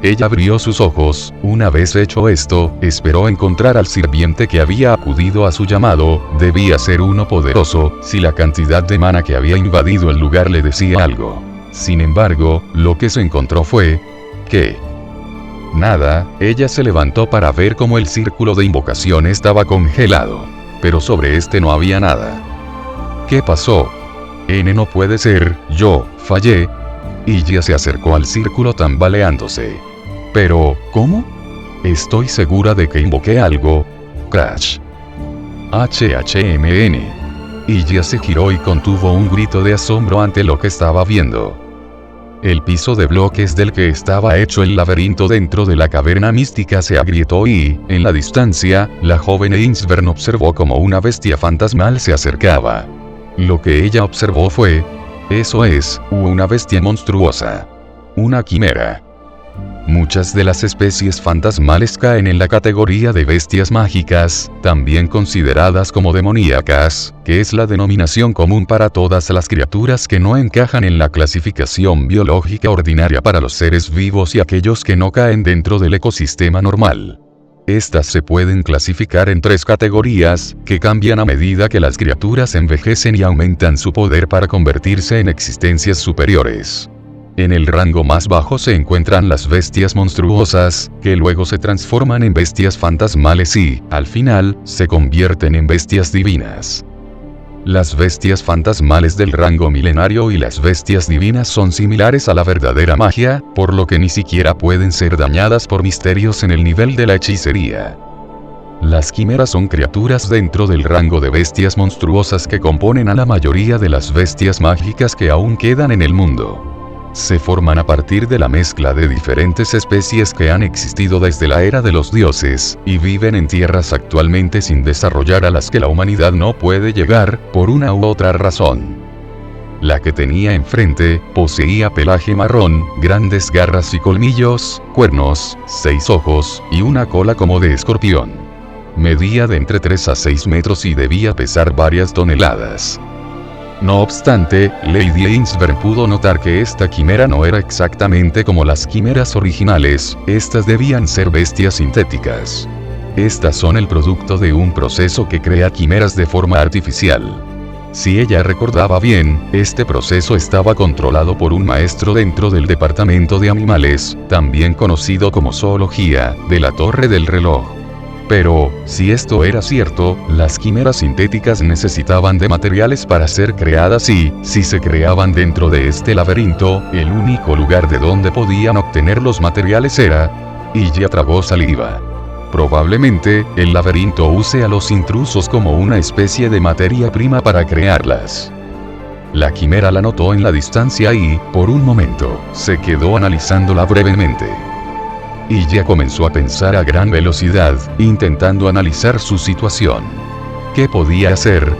Ella abrió sus ojos. Una vez hecho esto, esperó encontrar al sirviente que había acudido a su llamado. Debía ser uno poderoso, si la cantidad de mana que había invadido el lugar le decía algo. Sin embargo, lo que se encontró fue... ¿qué? Nada. Ella se levantó para ver cómo el círculo de invocación estaba congelado. Pero sobre este no había nada. ¿Qué pasó? No puede ser, yo fallé. Y ella se acercó al círculo tambaleándose. Pero, ¿cómo? Estoy segura de que invoqué algo. Crash. HHMN. Y ella se giró y contuvo un grito de asombro ante lo que estaba viendo. El piso de bloques del que estaba hecho el laberinto dentro de la caverna mística se agrietó y, en la distancia, la joven Einsvern observó como una bestia fantasmal se acercaba. Lo que ella observó fue... eso es, una bestia monstruosa. Una quimera. Muchas de las especies fantasmales caen en la categoría de bestias mágicas, también consideradas como demoníacas, que es la denominación común para todas las criaturas que no encajan en la clasificación biológica ordinaria para los seres vivos y aquellos que no caen dentro del ecosistema normal. Estas se pueden clasificar en 3 categorías, que cambian a medida que las criaturas envejecen y aumentan su poder para convertirse en existencias superiores. En el rango más bajo se encuentran las bestias monstruosas, que luego se transforman en bestias fantasmales y, al final, se convierten en bestias divinas. Las bestias fantasmales del rango milenario y las bestias divinas son similares a la verdadera magia, por lo que ni siquiera pueden ser dañadas por misterios en el nivel de la hechicería. Las quimeras son criaturas dentro del rango de bestias monstruosas que componen a la mayoría de las bestias mágicas que aún quedan en el mundo. Se forman a partir de la mezcla de diferentes especies que han existido desde la era de los dioses, y viven en tierras actualmente sin desarrollar, a las que la humanidad no puede llegar, por una u otra razón. La que tenía enfrente, poseía pelaje marrón, grandes garras y colmillos, cuernos, 6 ojos, y una cola como de escorpión. Medía de entre 3 a 6 metros y debía pesar varias toneladas. No obstante, Lady Ainsburn pudo notar que esta quimera no era exactamente como las quimeras originales, estas debían ser bestias sintéticas. Estas son el producto de un proceso que crea quimeras de forma artificial. Si ella recordaba bien, este proceso estaba controlado por un maestro dentro del departamento de animales, también conocido como zoología, de la Torre del Reloj. Pero, si esto era cierto, las quimeras sintéticas necesitaban de materiales para ser creadas y, si se creaban dentro de este laberinto, el único lugar de donde podían obtener los materiales era... Y ya tragó saliva. Probablemente, el laberinto use a los intrusos como una especie de materia prima para crearlas. La quimera la notó en la distancia y, por un momento, se quedó analizándola brevemente. Y ya comenzó a pensar a gran velocidad, intentando analizar su situación. ¿Qué podía hacer?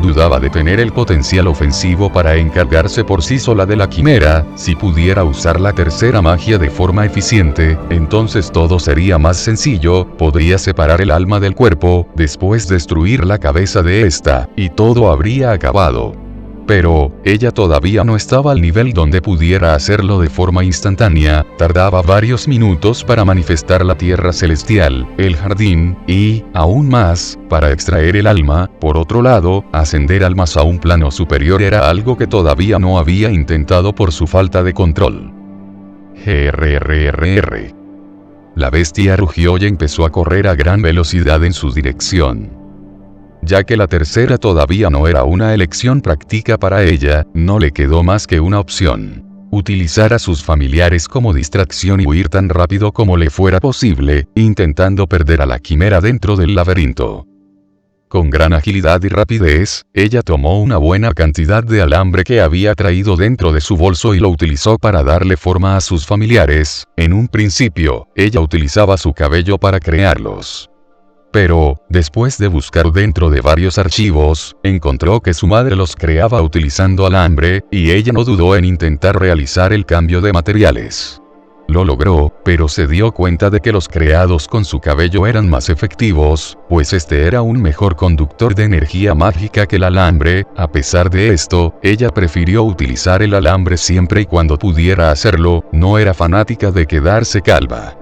Dudaba de tener el potencial ofensivo para encargarse por sí sola de la quimera. Si pudiera usar la tercera magia de forma eficiente, entonces todo sería más sencillo, podría separar el alma del cuerpo, después destruir la cabeza de esta, y todo habría acabado. Pero, ella todavía no estaba al nivel donde pudiera hacerlo de forma instantánea, tardaba varios minutos para manifestar la tierra celestial, el jardín, y, aún más, para extraer el alma. Por otro lado, ascender almas a un plano superior era algo que todavía no había intentado por su falta de control. Grrrr. La bestia rugió y empezó a correr a gran velocidad en su dirección. Ya que la tercera todavía no era una elección práctica para ella, no le quedó más que una opción: utilizar a sus familiares como distracción y huir tan rápido como le fuera posible, intentando perder a la quimera dentro del laberinto. Con gran agilidad y rapidez, ella tomó una buena cantidad de alambre que había traído dentro de su bolso y lo utilizó para darle forma a sus familiares. En un principio, ella utilizaba su cabello para crearlos. Pero, después de buscar dentro de varios archivos, encontró que su madre los creaba utilizando alambre, y ella no dudó en intentar realizar el cambio de materiales. Lo logró, pero se dio cuenta de que los creados con su cabello eran más efectivos, pues este era un mejor conductor de energía mágica que el alambre. A pesar de esto, ella prefirió utilizar el alambre siempre y cuando pudiera hacerlo, no era fanática de quedarse calva.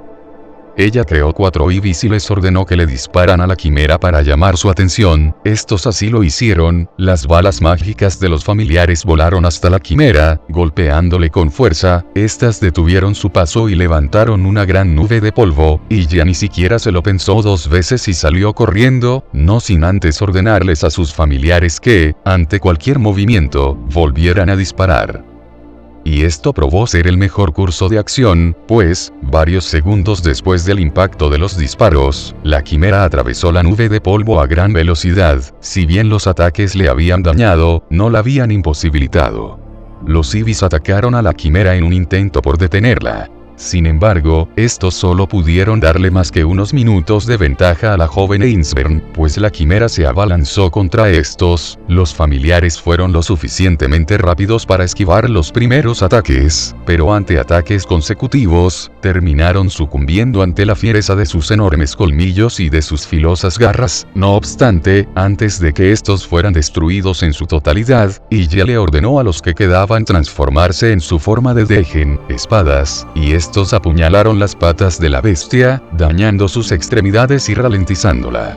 Ella creó 4 ibis y les ordenó que le disparan a la quimera para llamar su atención. Estos así lo hicieron. Las balas mágicas de los familiares volaron hasta la quimera, golpeándole con fuerza. Estas detuvieron su paso y levantaron una gran nube de polvo, y ya ni siquiera se lo pensó 2 veces y salió corriendo, no sin antes ordenarles a sus familiares que, ante cualquier movimiento, volvieran a disparar. Y esto probó ser el mejor curso de acción, pues, varios segundos después del impacto de los disparos, la quimera atravesó la nube de polvo a gran velocidad. Si bien los ataques le habían dañado, no la habían imposibilitado. Los ibis atacaron a la quimera en un intento por detenerla. Sin embargo, estos solo pudieron darle más que unos minutos de ventaja a la joven Ainsburn, pues la quimera se abalanzó contra estos. Los familiares fueron lo suficientemente rápidos para esquivar los primeros ataques, pero ante ataques consecutivos, terminaron sucumbiendo ante la fiereza de sus enormes colmillos y de sus filosas garras. No obstante, antes de que estos fueran destruidos en su totalidad, ella le ordenó a los que quedaban transformarse en su forma de Degen, espadas, y Estos apuñalaron las patas de la bestia, dañando sus extremidades y ralentizándola.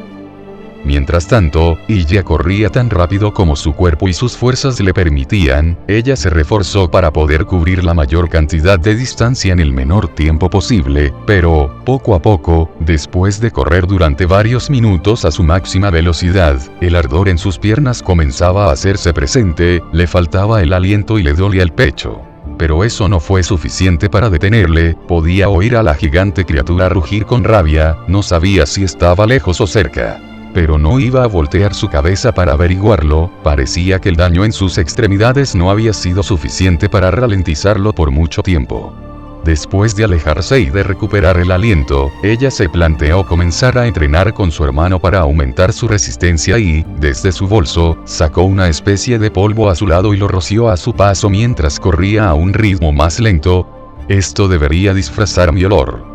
Mientras tanto, Iya corría tan rápido como su cuerpo y sus fuerzas le permitían. Ella se reforzó para poder cubrir la mayor cantidad de distancia en el menor tiempo posible, pero, poco a poco, después de correr durante varios minutos a su máxima velocidad, el ardor en sus piernas comenzaba a hacerse presente, le faltaba el aliento y le dolía el pecho. Pero eso no fue suficiente para detenerle. Podía oír a la gigante criatura rugir con rabia, no sabía si estaba lejos o cerca. Pero no iba a voltear su cabeza para averiguarlo. Parecía que el daño en sus extremidades no había sido suficiente para ralentizarlo por mucho tiempo. Después de alejarse y de recuperar el aliento, ella se planteó comenzar a entrenar con su hermano para aumentar su resistencia y, desde su bolso, sacó una especie de polvo azulado y lo roció a su paso mientras corría a un ritmo más lento. Esto debería disfrazar mi olor.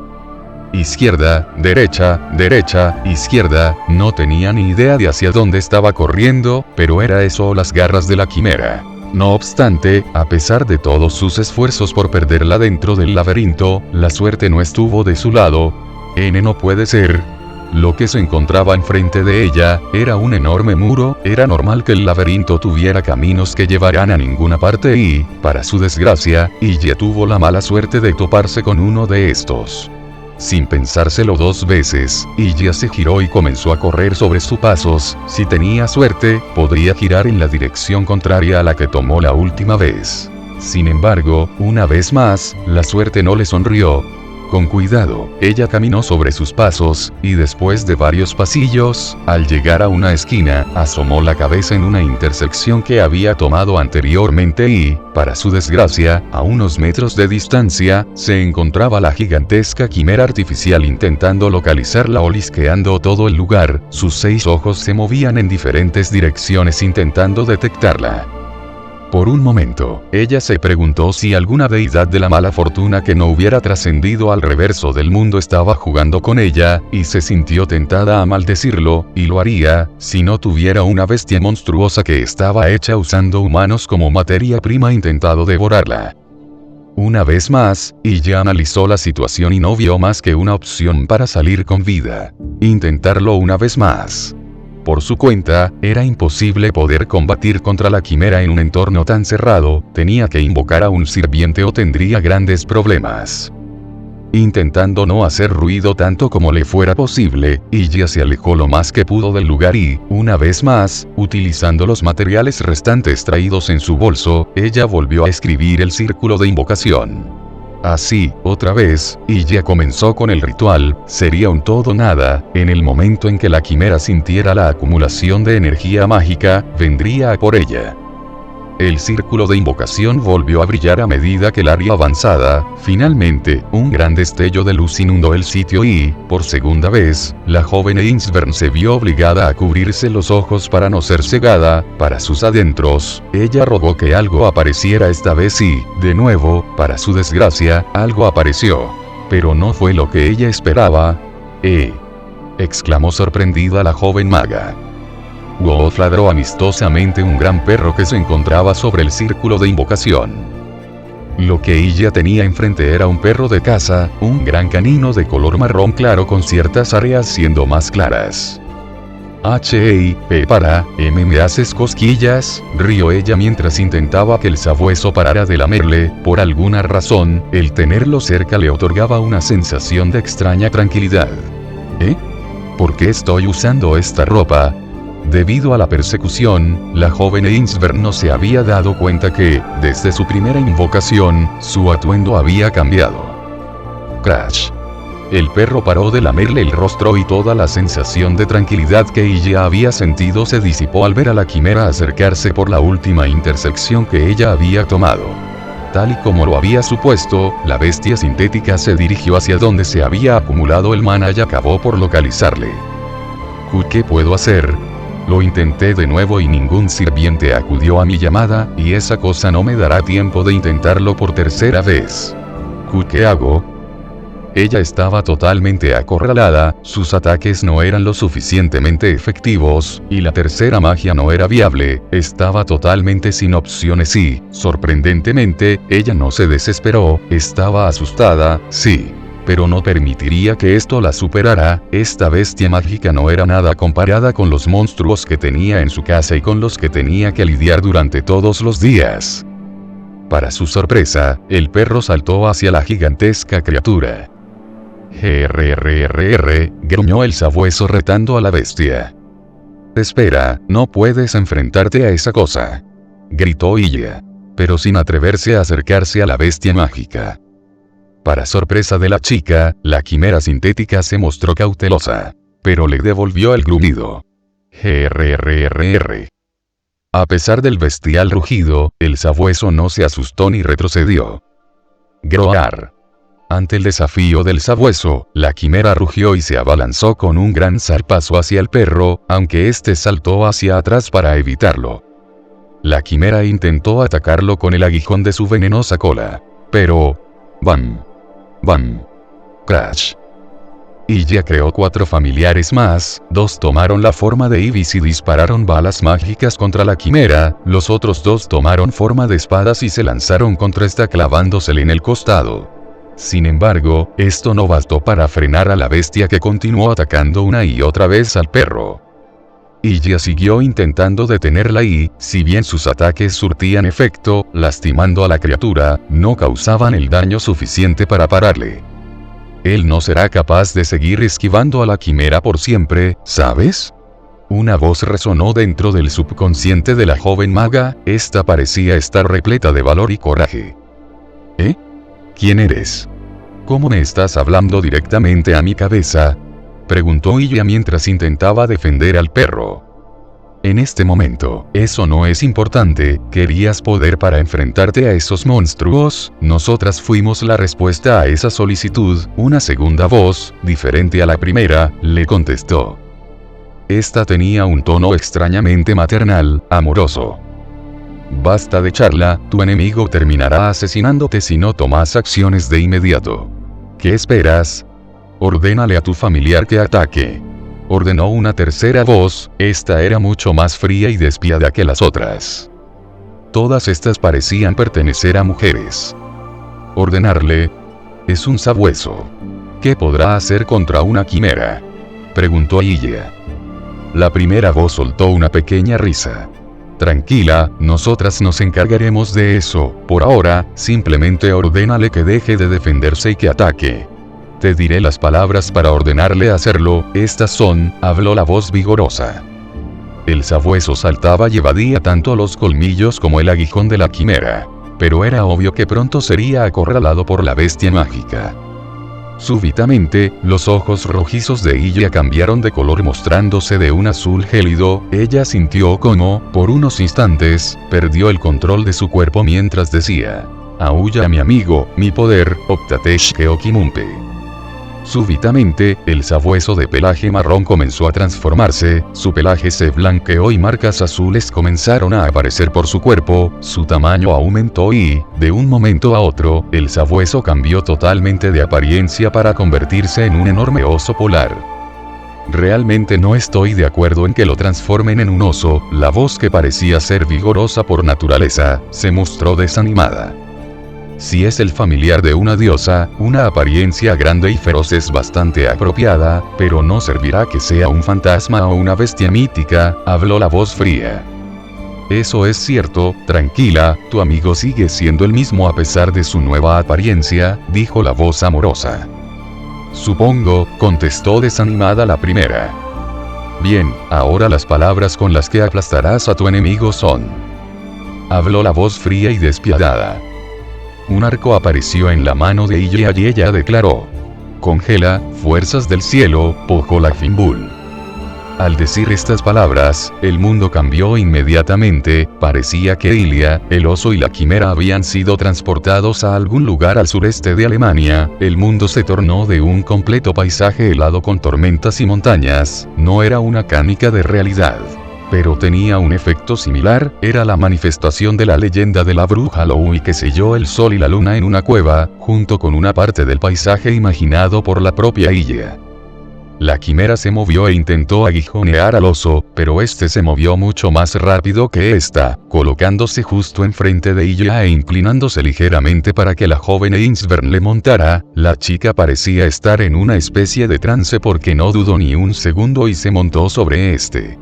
Izquierda, derecha, izquierda. No tenía ni idea de hacia dónde estaba corriendo, pero era eso o las garras de la quimera. No obstante, a pesar de todos sus esfuerzos por perderla dentro del laberinto, la suerte no estuvo de su lado. No puede ser. Lo que se encontraba enfrente de ella era un enorme muro. Era normal que el laberinto tuviera caminos que llevaran a ninguna parte y, para su desgracia, Iya tuvo la mala suerte de toparse con uno de estos. Sin pensárselo dos veces, Iya se giró y comenzó a correr sobre sus pasos. Si tenía suerte, podría girar en la dirección contraria a la que tomó la última vez. Sin embargo, una vez más, la suerte no le sonrió. Con cuidado, ella caminó sobre sus pasos, y después de varios pasillos, al llegar a una esquina, asomó la cabeza en una intersección que había tomado anteriormente y, para su desgracia, a unos metros de distancia, se encontraba la gigantesca quimera artificial intentando localizarla olisqueando todo el lugar. Sus 6 ojos se movían en diferentes direcciones intentando detectarla. Por un momento, ella se preguntó si alguna deidad de la mala fortuna que no hubiera trascendido al reverso del mundo estaba jugando con ella, y se sintió tentada a maldecirlo, y lo haría, si no tuviera una bestia monstruosa que estaba hecha usando humanos como materia prima intentado devorarla. Una vez más, Iya analizó la situación y no vio más que una opción para salir con vida. Intentarlo una vez más. Por su cuenta, era imposible poder combatir contra la quimera en un entorno tan cerrado. Tenía que invocar a un sirviente o tendría grandes problemas. Intentando no hacer ruido tanto como le fuera posible, Iya se alejó lo más que pudo del lugar y, una vez más, utilizando los materiales restantes traídos en su bolso, ella volvió a escribir el círculo de invocación. Así, otra vez, Iya comenzó con el ritual. Sería un todo nada. En el momento en que la quimera sintiera la acumulación de energía mágica, vendría a por ella. El círculo de invocación volvió a brillar a medida que el área avanzaba. Finalmente, un gran destello de luz inundó el sitio y, por segunda vez, la joven Ainsburn se vio obligada a cubrirse los ojos para no ser cegada. Para sus adentros, ella rogó que algo apareciera esta vez y, de nuevo, para su desgracia, algo apareció. Pero no fue lo que ella esperaba. Exclamó sorprendida la joven maga. Wolf ladró amistosamente un gran perro que se encontraba sobre el círculo de invocación. Lo que ella tenía enfrente era un perro de caza, un gran canino de color marrón claro con ciertas áreas siendo más claras. Para, me haces cosquillas, rió ella mientras intentaba que el sabueso parara de lamerle. Por alguna razón, el tenerlo cerca le otorgaba una sensación de extraña tranquilidad. ¿Por qué estoy usando esta ropa? Debido a la persecución, la joven Ainsburn no se había dado cuenta que, desde su primera invocación, su atuendo había cambiado. Crash. El perro paró de lamerle el rostro y toda la sensación de tranquilidad que ella había sentido se disipó al ver a la quimera acercarse por la última intersección que ella había tomado. Tal y como lo había supuesto, la bestia sintética se dirigió hacia donde se había acumulado el mana y acabó por localizarle. ¿Qué puedo hacer? Lo intenté de nuevo y ningún sirviente acudió a mi llamada, y esa cosa no me dará tiempo de intentarlo por tercera vez. ¿Qué hago? ella estaba totalmente acorralada, sus ataques no eran lo suficientemente efectivos, y la tercera magia no era viable, estaba totalmente sin opciones y, sorprendentemente, ella no se desesperó, estaba asustada, sí. Pero no permitiría que esto la superara, esta bestia mágica no era nada comparada con los monstruos que tenía en su casa y con los que tenía que lidiar durante todos los días. Para su sorpresa, el perro saltó hacia la gigantesca criatura. Gruñó el sabueso retando a la bestia. Espera, no puedes enfrentarte a esa cosa, gritó ella, pero sin atreverse a acercarse a la bestia mágica. Para sorpresa de la chica, la quimera sintética se mostró cautelosa, pero le devolvió el gruñido. A pesar del bestial rugido, el sabueso no se asustó ni retrocedió. Groar. Ante el desafío del sabueso, la quimera rugió y se abalanzó con un gran zarpazo hacia el perro, aunque éste saltó hacia atrás para evitarlo. La quimera intentó atacarlo con el aguijón de su venenosa cola, pero... ¡bam! ¡bam! ¡crash! Y ya creó 4 familiares más, 2 tomaron la forma de ibis y dispararon balas mágicas contra la quimera, los otros 2 tomaron forma de espadas y se lanzaron contra esta clavándosele en el costado. Sin embargo, esto no bastó para frenar a la bestia que continuó atacando una y otra vez al perro. Ella siguió intentando detenerla y, si bien sus ataques surtían efecto, lastimando a la criatura, no causaban el daño suficiente para pararle. Él no será capaz de seguir esquivando a la quimera por siempre, ¿sabes? Una voz resonó dentro del subconsciente de la joven maga, esta parecía estar repleta de valor y coraje. ¿Eh? ¿Quién eres? ¿Cómo me estás hablando directamente a mi cabeza?, preguntó ella mientras intentaba defender al perro. En este momento, eso no es importante, querías poder para enfrentarte a esos monstruos, nosotras fuimos la respuesta a esa solicitud, una segunda voz, diferente a la primera, le contestó. Esta tenía un tono extrañamente maternal, amoroso. Basta de charla, tu enemigo terminará asesinándote si no tomas acciones de inmediato. ¿Qué esperas? Ordénale a tu familiar que ataque. Ordenó una tercera voz, esta era mucho más fría y despiadada que las otras. Todas estas parecían pertenecer a mujeres. Ordenarle. Es un sabueso. ¿Qué podrá hacer contra una quimera?, preguntó ella. La primera voz soltó una pequeña risa. Tranquila, nosotras nos encargaremos de eso, por ahora, simplemente ordénale que deje de defenderse y que ataque. Te diré las palabras para ordenarle hacerlo, estas son, habló la voz vigorosa. El sabueso saltaba y evadía tanto los colmillos como el aguijón de la quimera, pero era obvio que pronto sería acorralado por la bestia mágica. Súbitamente, los ojos rojizos de ella cambiaron de color mostrándose de un azul gélido, ella sintió como, por unos instantes, perdió el control de su cuerpo mientras decía, «Aúlla mi amigo, mi poder, Optatesh Okimumpe». Súbitamente, el sabueso de pelaje marrón comenzó a transformarse, su pelaje se blanqueó y marcas azules comenzaron a aparecer por su cuerpo, su tamaño aumentó y, de un momento a otro, el sabueso cambió totalmente de apariencia para convertirse en un enorme oso polar. Realmente no estoy de acuerdo en que lo transformen en un oso, la voz que parecía ser vigorosa por naturaleza, se mostró desanimada. Si es el familiar de una diosa, una apariencia grande y feroz es bastante apropiada, pero no servirá que sea un fantasma o una bestia mítica, habló la voz fría. Eso es cierto, tranquila, tu amigo sigue siendo el mismo a pesar de su nueva apariencia, dijo la voz amorosa. Supongo, contestó desanimada la primera. Bien, ahora las palabras con las que aplastarás a tu enemigo son. Habló la voz fría y despiadada. Un arco apareció en la mano de ella y ella declaró. Congela, fuerzas del cielo, Pojola Fimbul. Al decir estas palabras, el mundo cambió inmediatamente, parecía que Ilia, el oso y la quimera habían sido transportados a algún lugar al sureste de Alemania, el mundo se tornó de un completo paisaje helado con tormentas y montañas, no era una canica de realidad. Pero tenía un efecto similar, era la manifestación de la leyenda de la bruja Loui que selló el sol y la luna en una cueva, junto con una parte del paisaje imaginado por la propia Illa. La quimera se movió e intentó aguijonear al oso, pero este se movió mucho más rápido que ésta, colocándose justo enfrente de ella e inclinándose ligeramente para que la joven Ainsburn le montara. La chica parecía estar en una especie de trance porque no dudó ni un segundo y se montó sobre este.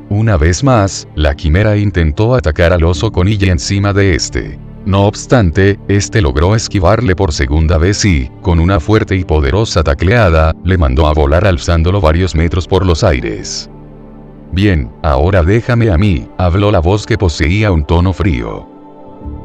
Una vez más, la quimera intentó atacar al oso con ella encima de este. No obstante, este logró esquivarle por segunda vez y, con una fuerte y poderosa tacleada, le mandó a volar alzándolo varios metros por los aires. Bien, ahora déjame a mí, habló la voz que poseía un tono frío.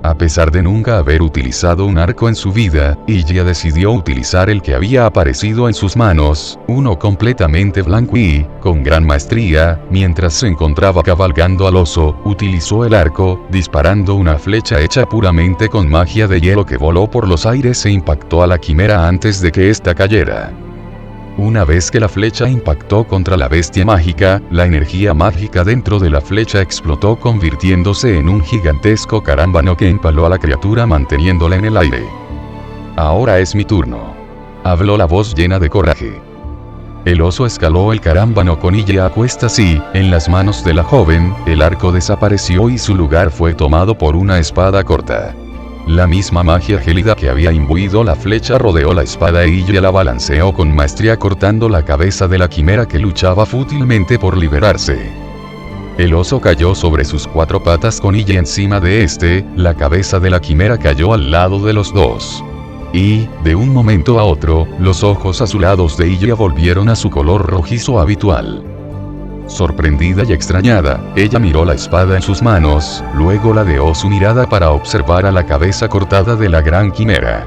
A pesar de nunca haber utilizado un arco en su vida, ella decidió utilizar el que había aparecido en sus manos, uno completamente blanco y, con gran maestría, mientras se encontraba cabalgando al oso, utilizó el arco, disparando una flecha hecha puramente con magia de hielo que voló por los aires e impactó a la quimera antes de que ésta cayera. Una vez que la flecha impactó contra la bestia mágica, la energía mágica dentro de la flecha explotó convirtiéndose en un gigantesco carámbano que empaló a la criatura manteniéndola en el aire. Ahora es mi turno. Habló la voz llena de coraje. El oso escaló el carámbano con ella a cuestas y, en las manos de la joven, el arco desapareció y su lugar fue tomado por una espada corta. La misma magia gélida que había imbuido la flecha rodeó la espada y ella la balanceó con maestría cortando la cabeza de la quimera que luchaba fútilmente por liberarse. El oso cayó sobre sus cuatro patas con ella encima de este, la cabeza de la quimera cayó al lado de los dos. Y, de un momento a otro, los ojos azulados de ella volvieron a su color rojizo habitual. Sorprendida y extrañada, ella miró la espada en sus manos, luego ladeó su mirada para observar a la cabeza cortada de la gran quimera.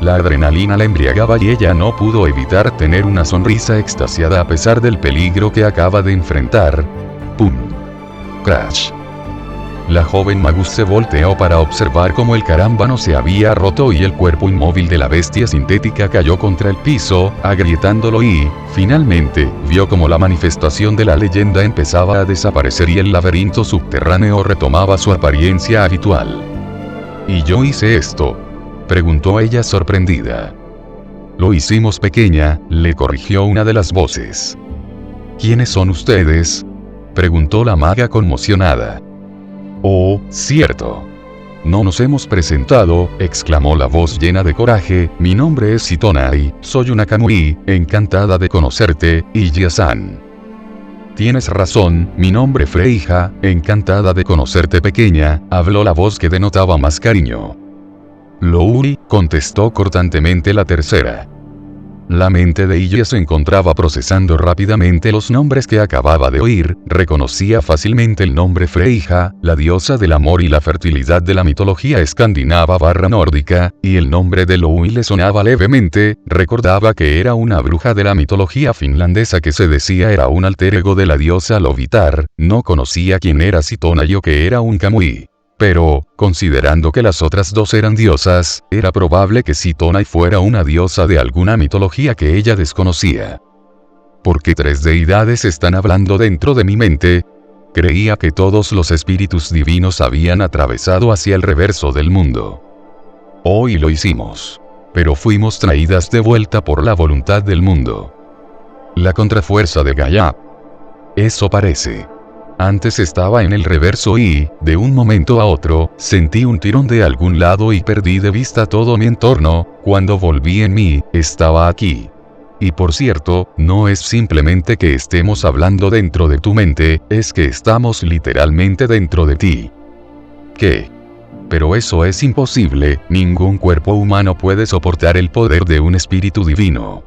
La adrenalina la embriagaba y ella no pudo evitar tener una sonrisa extasiada a pesar del peligro que acaba de enfrentar. ¡Pum! ¡Crash! La joven Magus se volteó para observar cómo el carámbano se había roto y el cuerpo inmóvil de la bestia sintética cayó contra el piso, agrietándolo y, finalmente, vio como la manifestación de la leyenda empezaba a desaparecer y el laberinto subterráneo retomaba su apariencia habitual. ¿Y yo hice esto?, preguntó ella sorprendida. Lo hicimos, pequeña, le corrigió una de las voces. ¿Quiénes son ustedes?, preguntó la maga conmocionada. Oh, cierto. No nos hemos presentado, exclamó la voz llena de coraje. Mi nombre es Itonai, soy una Kamui, encantada de conocerte, Iya-san. Tienes razón, mi nombre Freija, encantada de conocerte, pequeña, habló la voz que denotaba más cariño. Loui, contestó cortantemente la tercera. La mente de ella se encontraba procesando rápidamente los nombres que acababa de oír, reconocía fácilmente el nombre Freija, la diosa del amor y la fertilidad de la mitología escandinava/nórdica, y el nombre de Loui le sonaba levemente, recordaba que era una bruja de la mitología finlandesa que se decía era un alter ego de la diosa Lovitar, no conocía quién era Itonai o que era un Kamui. Pero, considerando que las otras dos eran diosas, era probable que Itonai fuera una diosa de alguna mitología que ella desconocía. ¿Por qué tres deidades están hablando dentro de mi mente? Creía que todos los espíritus divinos habían atravesado hacia el reverso del mundo. Hoy lo hicimos. Pero fuimos traídas de vuelta por la voluntad del mundo. La contrafuerza de Gaia. Eso parece. Antes estaba en el reverso y, de un momento a otro, sentí un tirón de algún lado y perdí de vista todo mi entorno. Cuando volví en mí, estaba aquí. Y por cierto, no es simplemente que estemos hablando dentro de tu mente, es que estamos literalmente dentro de ti. ¿Qué? Pero eso es imposible, ningún cuerpo humano puede soportar el poder de un espíritu divino.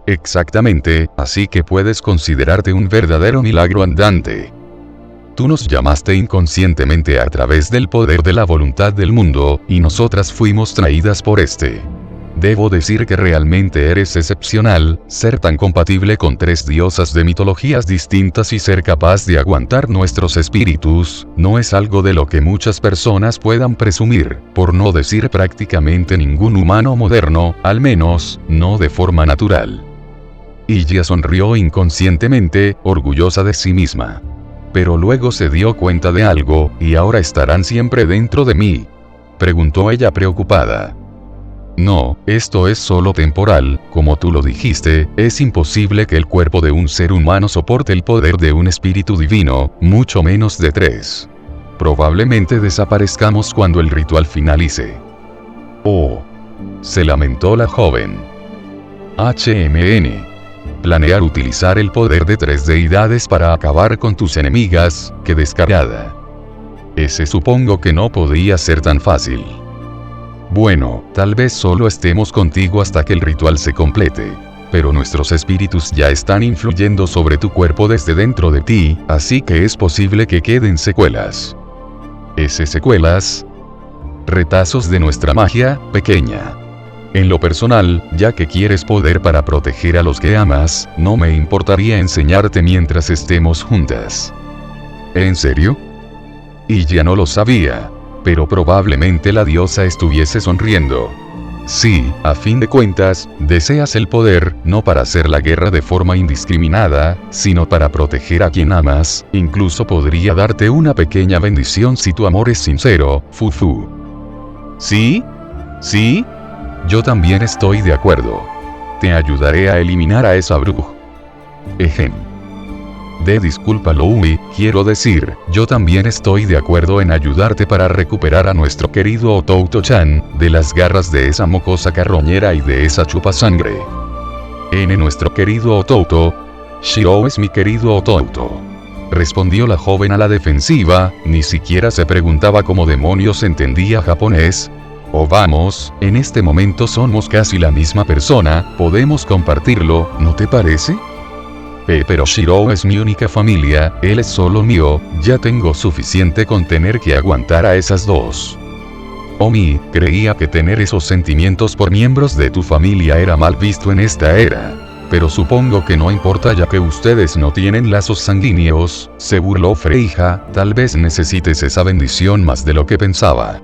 Exactamente, así que puedes considerarte un verdadero milagro andante. Tú nos llamaste inconscientemente a través del poder de la voluntad del mundo, y nosotras fuimos traídas por este. Debo decir que realmente eres excepcional, ser tan compatible con tres diosas de mitologías distintas y ser capaz de aguantar nuestros espíritus, no es algo de lo que muchas personas puedan presumir, por no decir prácticamente ningún humano moderno, al menos, no de forma natural. Ella sonrió inconscientemente, orgullosa de sí misma. Pero luego se dio cuenta de algo, ¿y ahora estarán siempre dentro de mí?, preguntó ella preocupada. No, esto es solo temporal, como tú lo dijiste, es imposible que el cuerpo de un ser humano soporte el poder de un espíritu divino, mucho menos de 3. Probablemente desaparezcamos cuando el ritual finalice. Oh, se lamentó la joven. Planear utilizar el poder de 3 deidades para acabar con tus enemigas, qué descarada. Ese supongo que no podría ser tan fácil. Bueno, tal vez solo estemos contigo hasta que el ritual se complete. Pero nuestros espíritus ya están influyendo sobre tu cuerpo desde dentro de ti, así que es posible que queden secuelas. ¿Esas secuelas? Retazos de nuestra magia, pequeña. En lo personal, ya que quieres poder para proteger a los que amas, no me importaría enseñarte mientras estemos juntas. ¿En serio? Y ya no lo sabía. Pero probablemente la diosa estuviese sonriendo. Sí, a fin de cuentas, deseas el poder, no para hacer la guerra de forma indiscriminada, sino para proteger a quien amas, incluso podría darte una pequeña bendición si tu amor es sincero, Fufu. ¿Sí? ¿Sí? Yo también estoy de acuerdo. Te ayudaré a eliminar a esa bruja. Disculpa Louie, quiero decir, yo también estoy de acuerdo en ayudarte para recuperar a nuestro querido Otouto-chan, de las garras de esa mocosa carroñera y de esa chupasangre. Nuestro querido Otouto. Shiro es mi querido Otouto. Respondió la joven a la defensiva, ni siquiera se preguntaba cómo demonios entendía japonés. Oh vamos, en este momento somos casi la misma persona, podemos compartirlo, ¿no te parece? Pero Shiro es mi única familia, él es solo mío, ya tengo suficiente con tener que aguantar a esas dos. Omi, creía que tener esos sentimientos por miembros de tu familia era mal visto en esta era. Pero supongo que no importa ya que ustedes no tienen lazos sanguíneos, se burló Freija, tal vez necesites esa bendición más de lo que pensaba.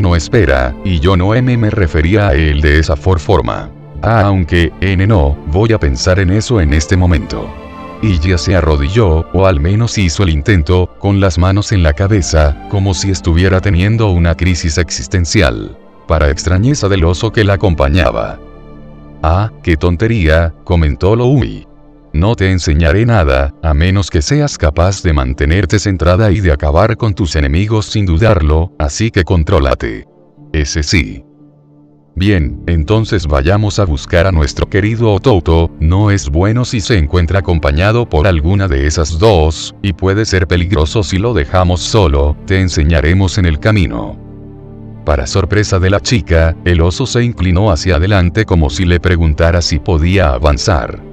No espera, y yo no me refería a él de esa forma. Aunque, no, voy a pensar en eso en este momento. Y ya se arrodilló, o al menos hizo el intento, con las manos en la cabeza, como si estuviera teniendo una crisis existencial. Para extrañeza del oso que la acompañaba. Qué tontería, comentó Louie. No te enseñaré nada, a menos que seas capaz de mantenerte centrada y de acabar con tus enemigos sin dudarlo, así que contrólate. Ese sí. Bien, entonces vayamos a buscar a nuestro querido Otouto, no es bueno si se encuentra acompañado por alguna de esas dos, y puede ser peligroso si lo dejamos solo, te enseñaremos en el camino. Para sorpresa de la chica, el oso se inclinó hacia adelante como si le preguntara si podía avanzar.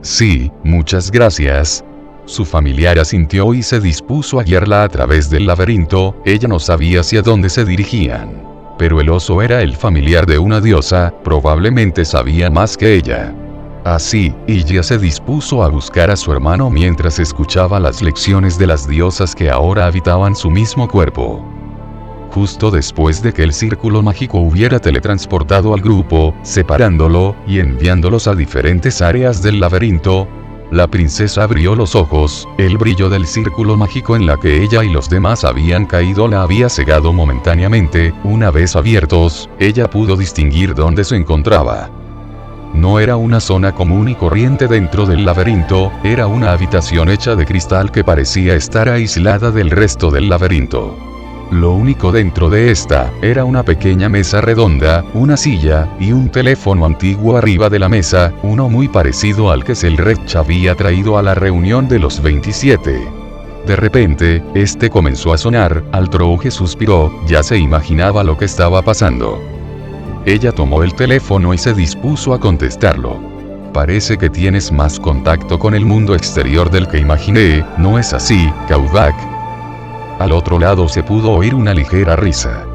Sí, muchas gracias. Su familiar asintió y se dispuso a guiarla a través del laberinto, ella no sabía hacia dónde se dirigían. Pero el oso era el familiar de una diosa, probablemente sabía más que ella. Así, ella se dispuso a buscar a su hermano mientras escuchaba las lecciones de las diosas que ahora habitaban su mismo cuerpo. Justo después de que el círculo mágico hubiera teletransportado al grupo, separándolo, y enviándolos a diferentes áreas del laberinto, la princesa abrió los ojos, el brillo del círculo mágico en la que ella y los demás habían caído la había cegado momentáneamente, una vez abiertos, ella pudo distinguir dónde se encontraba. No era una zona común y corriente dentro del laberinto, era una habitación hecha de cristal que parecía estar aislada del resto del laberinto. Lo único dentro de esta, era una pequeña mesa redonda, una silla, y un teléfono antiguo arriba de la mesa, uno muy parecido al que Selrech había traído a la reunión de los 27. De repente, este comenzó a sonar, Altrouge suspiró, ya se imaginaba lo que estaba pasando. Ella tomó el teléfono y se dispuso a contestarlo. Parece que tienes más contacto con el mundo exterior del que imaginé, ¿no es así, Caudac? Al otro lado se pudo oír una ligera risa.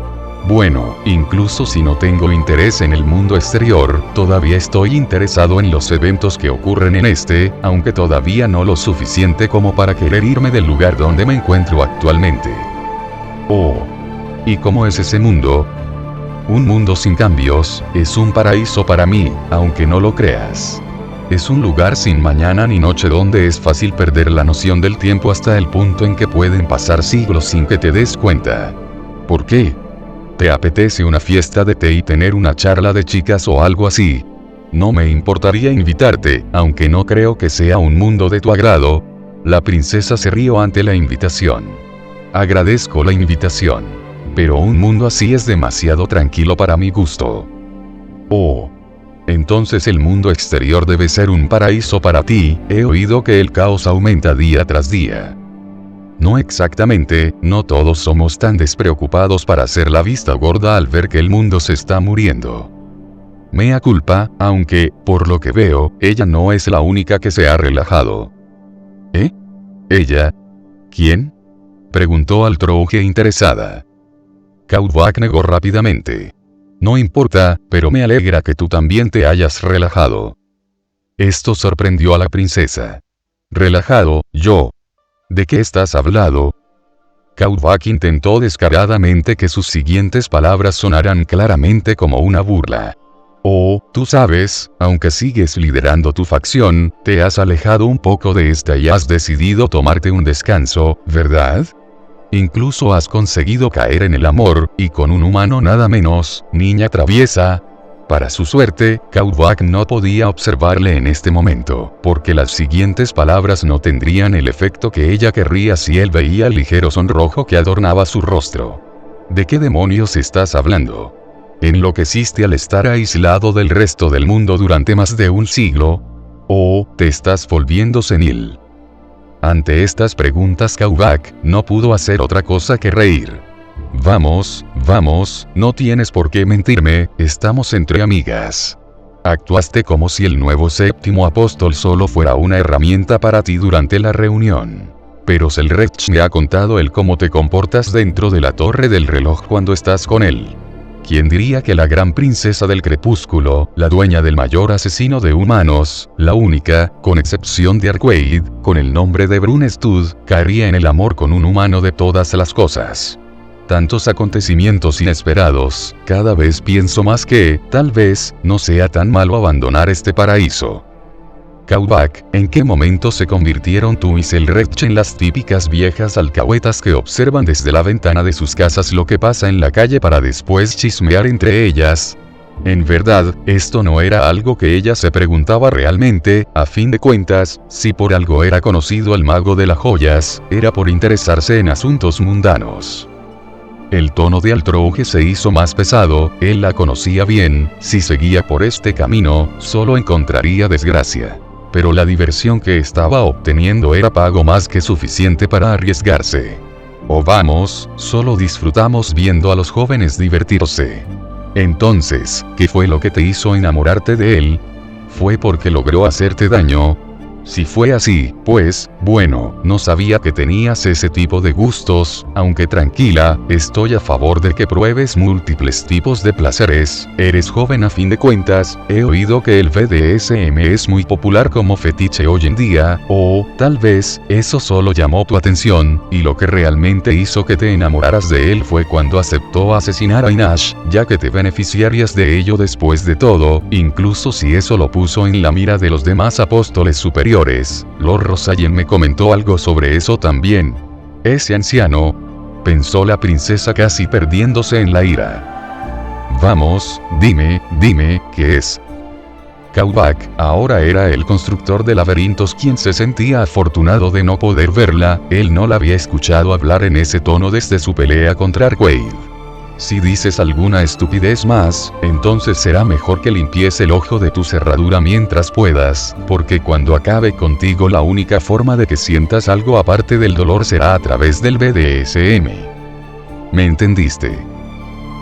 Bueno, incluso si no tengo interés en el mundo exterior, todavía estoy interesado en los eventos que ocurren en este, aunque todavía no lo suficiente como para querer irme del lugar donde me encuentro actualmente. Oh. ¿Y cómo es ese mundo? Un mundo sin cambios, es un paraíso para mí, aunque no lo creas. es un lugar sin mañana ni noche donde es fácil perder la noción del tiempo hasta el punto en que pueden pasar siglos sin que te des cuenta. ¿Por qué? ¿Te apetece una fiesta de té y tener una charla de chicas o algo así? No me importaría invitarte, aunque no creo que sea un mundo de tu agrado. La princesa se rió ante la invitación. Agradezco la invitación. Pero un mundo así es demasiado tranquilo para mi gusto. Oh. Entonces el mundo exterior debe ser un paraíso para ti. He oído que el caos aumenta día tras día. No exactamente, no todos somos tan despreocupados para hacer la vista gorda al ver que el mundo se está muriendo. Mea culpa, aunque, por lo que veo, ella no es la única que se ha relajado. ¿Eh? ¿Ella? ¿Quién? Preguntó Altrouge interesada. Caubac negó rápidamente. No importa, pero me alegra que tú también te hayas relajado. Esto sorprendió a la princesa. ¿Relajado, yo? ¿De qué estás hablando? Caubac intentó descaradamente que sus siguientes palabras sonaran claramente como una burla. Oh, tú sabes, aunque sigues liderando tu facción, te has alejado un poco de esta y has decidido tomarte un descanso, ¿verdad? Incluso has conseguido caer en el amor, y con un humano nada menos, niña traviesa. Para su suerte, Caubac no podía observarle en este momento, porque las siguientes palabras no tendrían el efecto que ella querría si él veía el ligero sonrojo que adornaba su rostro. ¿De qué demonios estás hablando? ¿Enloqueciste al estar aislado del resto del mundo durante más de un siglo? ¿O te estás volviendo senil? Ante estas preguntas Caubac no pudo hacer otra cosa que reír. Vamos, no tienes por qué mentirme, estamos entre amigas. Actuaste como si el nuevo séptimo apóstol solo fuera una herramienta para ti durante la reunión. Pero Selrech me ha contado el cómo te comportas dentro de la torre del reloj cuando estás con él. ¿Quién diría que la gran princesa del crepúsculo, la dueña del mayor asesino de humanos, la única, con excepción de Arquaid, con el nombre de Brunestud, caería en el amor con un humano de todas las cosas? Tantos acontecimientos inesperados, cada vez pienso más que, tal vez, no sea tan malo abandonar este paraíso. Caubac, ¿en qué momento se convirtieron tú y Selrech en las típicas viejas alcahuetas que observan desde la ventana de sus casas lo que pasa en la calle para después chismear entre ellas? En verdad, esto no era algo que ella se preguntaba realmente. A fin de cuentas, si por algo era conocido el mago de las joyas, era por interesarse en asuntos mundanos. El tono de Altrouge se hizo más pesado. Él la conocía bien, si seguía por este camino, solo encontraría desgracia. Pero la diversión que estaba obteniendo era pago más que suficiente para arriesgarse. O vamos, solo disfrutamos viendo a los jóvenes divertirse. Entonces, ¿qué fue lo que te hizo enamorarte de él? ¿Fue porque logró hacerte daño? Si fue así, pues, bueno, no sabía que tenías ese tipo de gustos, aunque tranquila, estoy a favor de que pruebes múltiples tipos de placeres. Eres joven a fin de cuentas, he oído que el BDSM es muy popular como fetiche hoy en día, o, tal vez, eso solo llamó tu atención, y lo que realmente hizo que te enamoraras de él fue cuando aceptó asesinar a Inash, ya que te beneficiarías de ello después de todo, incluso si eso lo puso en la mira de los demás apóstoles superiores. Lord Rosayen me comentó algo sobre eso también. Ese anciano, pensó la princesa casi perdiéndose en la ira. Vamos, dime, ¿qué es? Caubac, ahora era el constructor de laberintos quien se sentía afortunado de no poder verla. Él no la había escuchado hablar en ese tono desde su pelea contra Arquaid. Si dices alguna estupidez más, entonces será mejor que limpies el ojo de tu cerradura mientras puedas, porque cuando acabe contigo la única forma de que sientas algo aparte del dolor será a través del BDSM. ¿Me entendiste?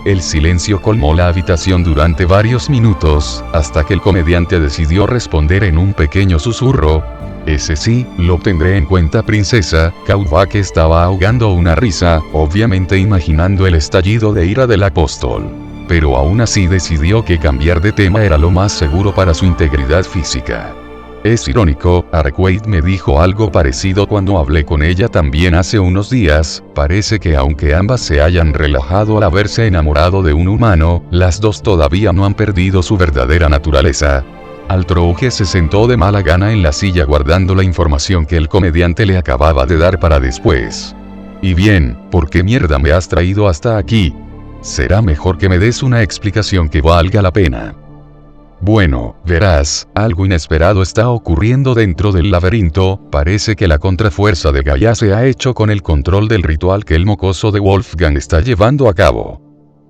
El silencio colmó la habitación durante varios minutos, hasta que el comediante decidió responder en un pequeño susurro. Ese sí, lo tendré en cuenta, princesa. Caubac estaba ahogando una risa, obviamente imaginando el estallido de ira del apóstol. Pero aún así decidió que cambiar de tema era lo más seguro para su integridad física. Es irónico, Arquaid me dijo algo parecido cuando hablé con ella también hace unos días. Parece que aunque ambas se hayan relajado al haberse enamorado de un humano, las dos todavía no han perdido su verdadera naturaleza. Altrouje se sentó de mala gana en la silla guardando la información que el comediante le acababa de dar para después. Y bien, ¿por qué mierda me has traído hasta aquí? Será mejor que me des una explicación que valga la pena. Bueno, verás, algo inesperado está ocurriendo dentro del laberinto, parece que la contrafuerza de Gaia se ha hecho con el control del ritual que el mocoso de Wolfgang está llevando a cabo.